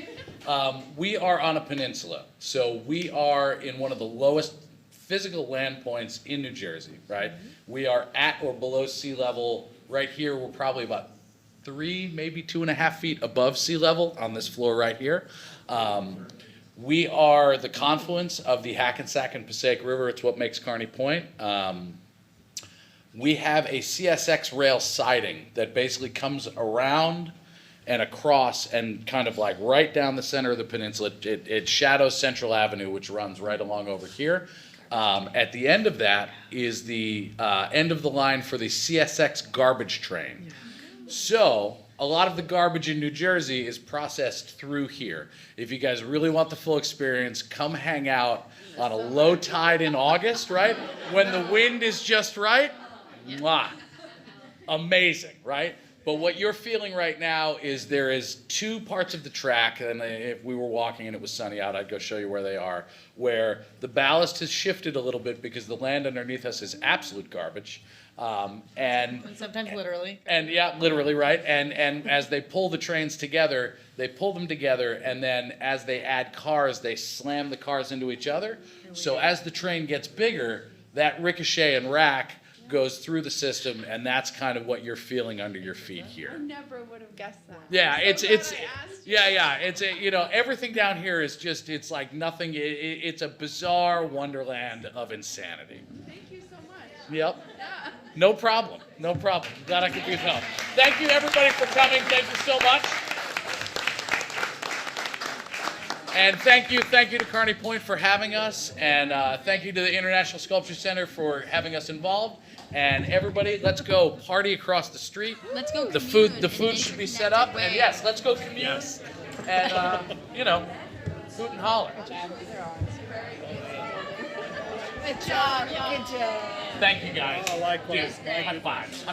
We are on a peninsula, so we are in one of the lowest physical land points in New Jersey. Right, we are at or below sea level. Right here, we're probably about 3, maybe 2.5 feet above sea level on this floor right here. We are the confluence of the Hackensack and Passaic River. It's what makes Kearney Point. We have a CSX rail siding that basically comes around and across and kind of like right down the center of the peninsula. It shadows Central Avenue, which runs right along over here. At the end of that is the end of the line for the CSX garbage train. So a lot of the garbage in New Jersey is processed through here. If you guys really want the full experience, come hang out on a low tide in August, right? When the wind is just right. Mwah. Amazing, right? But what you're feeling right now is there is 2 parts of the track, and if we were walking and it was sunny out, I'd go show you where they are, where the ballast has shifted a little bit because the land underneath us is absolute garbage. And sometimes literally. And yeah, literally, right? And as they pull the trains together, they pull them together, and then as they add cars, they slam the cars into each other. So as the train gets bigger, that ricochet and rack goes through the system, and that's kind of what you're feeling under your feet here. Never would have guessed that. Yeah, it's everything down here is just, it's like nothing. It's a bizarre wonderland of insanity. Thank you so much. Yep. Yeah. No problem. Glad I could be of help. Thank you, everybody, for coming. Thank you so much. And thank you to Kearney Point for having us, and thank you to the International Sculpture Center for having us involved. And everybody, let's go party across the street. Let's go. The food should be set up, and yes, let's go commune. Yes. And hoot and holler. Good job. Good job. Thank you, guys. Likewise. Dude, high fives.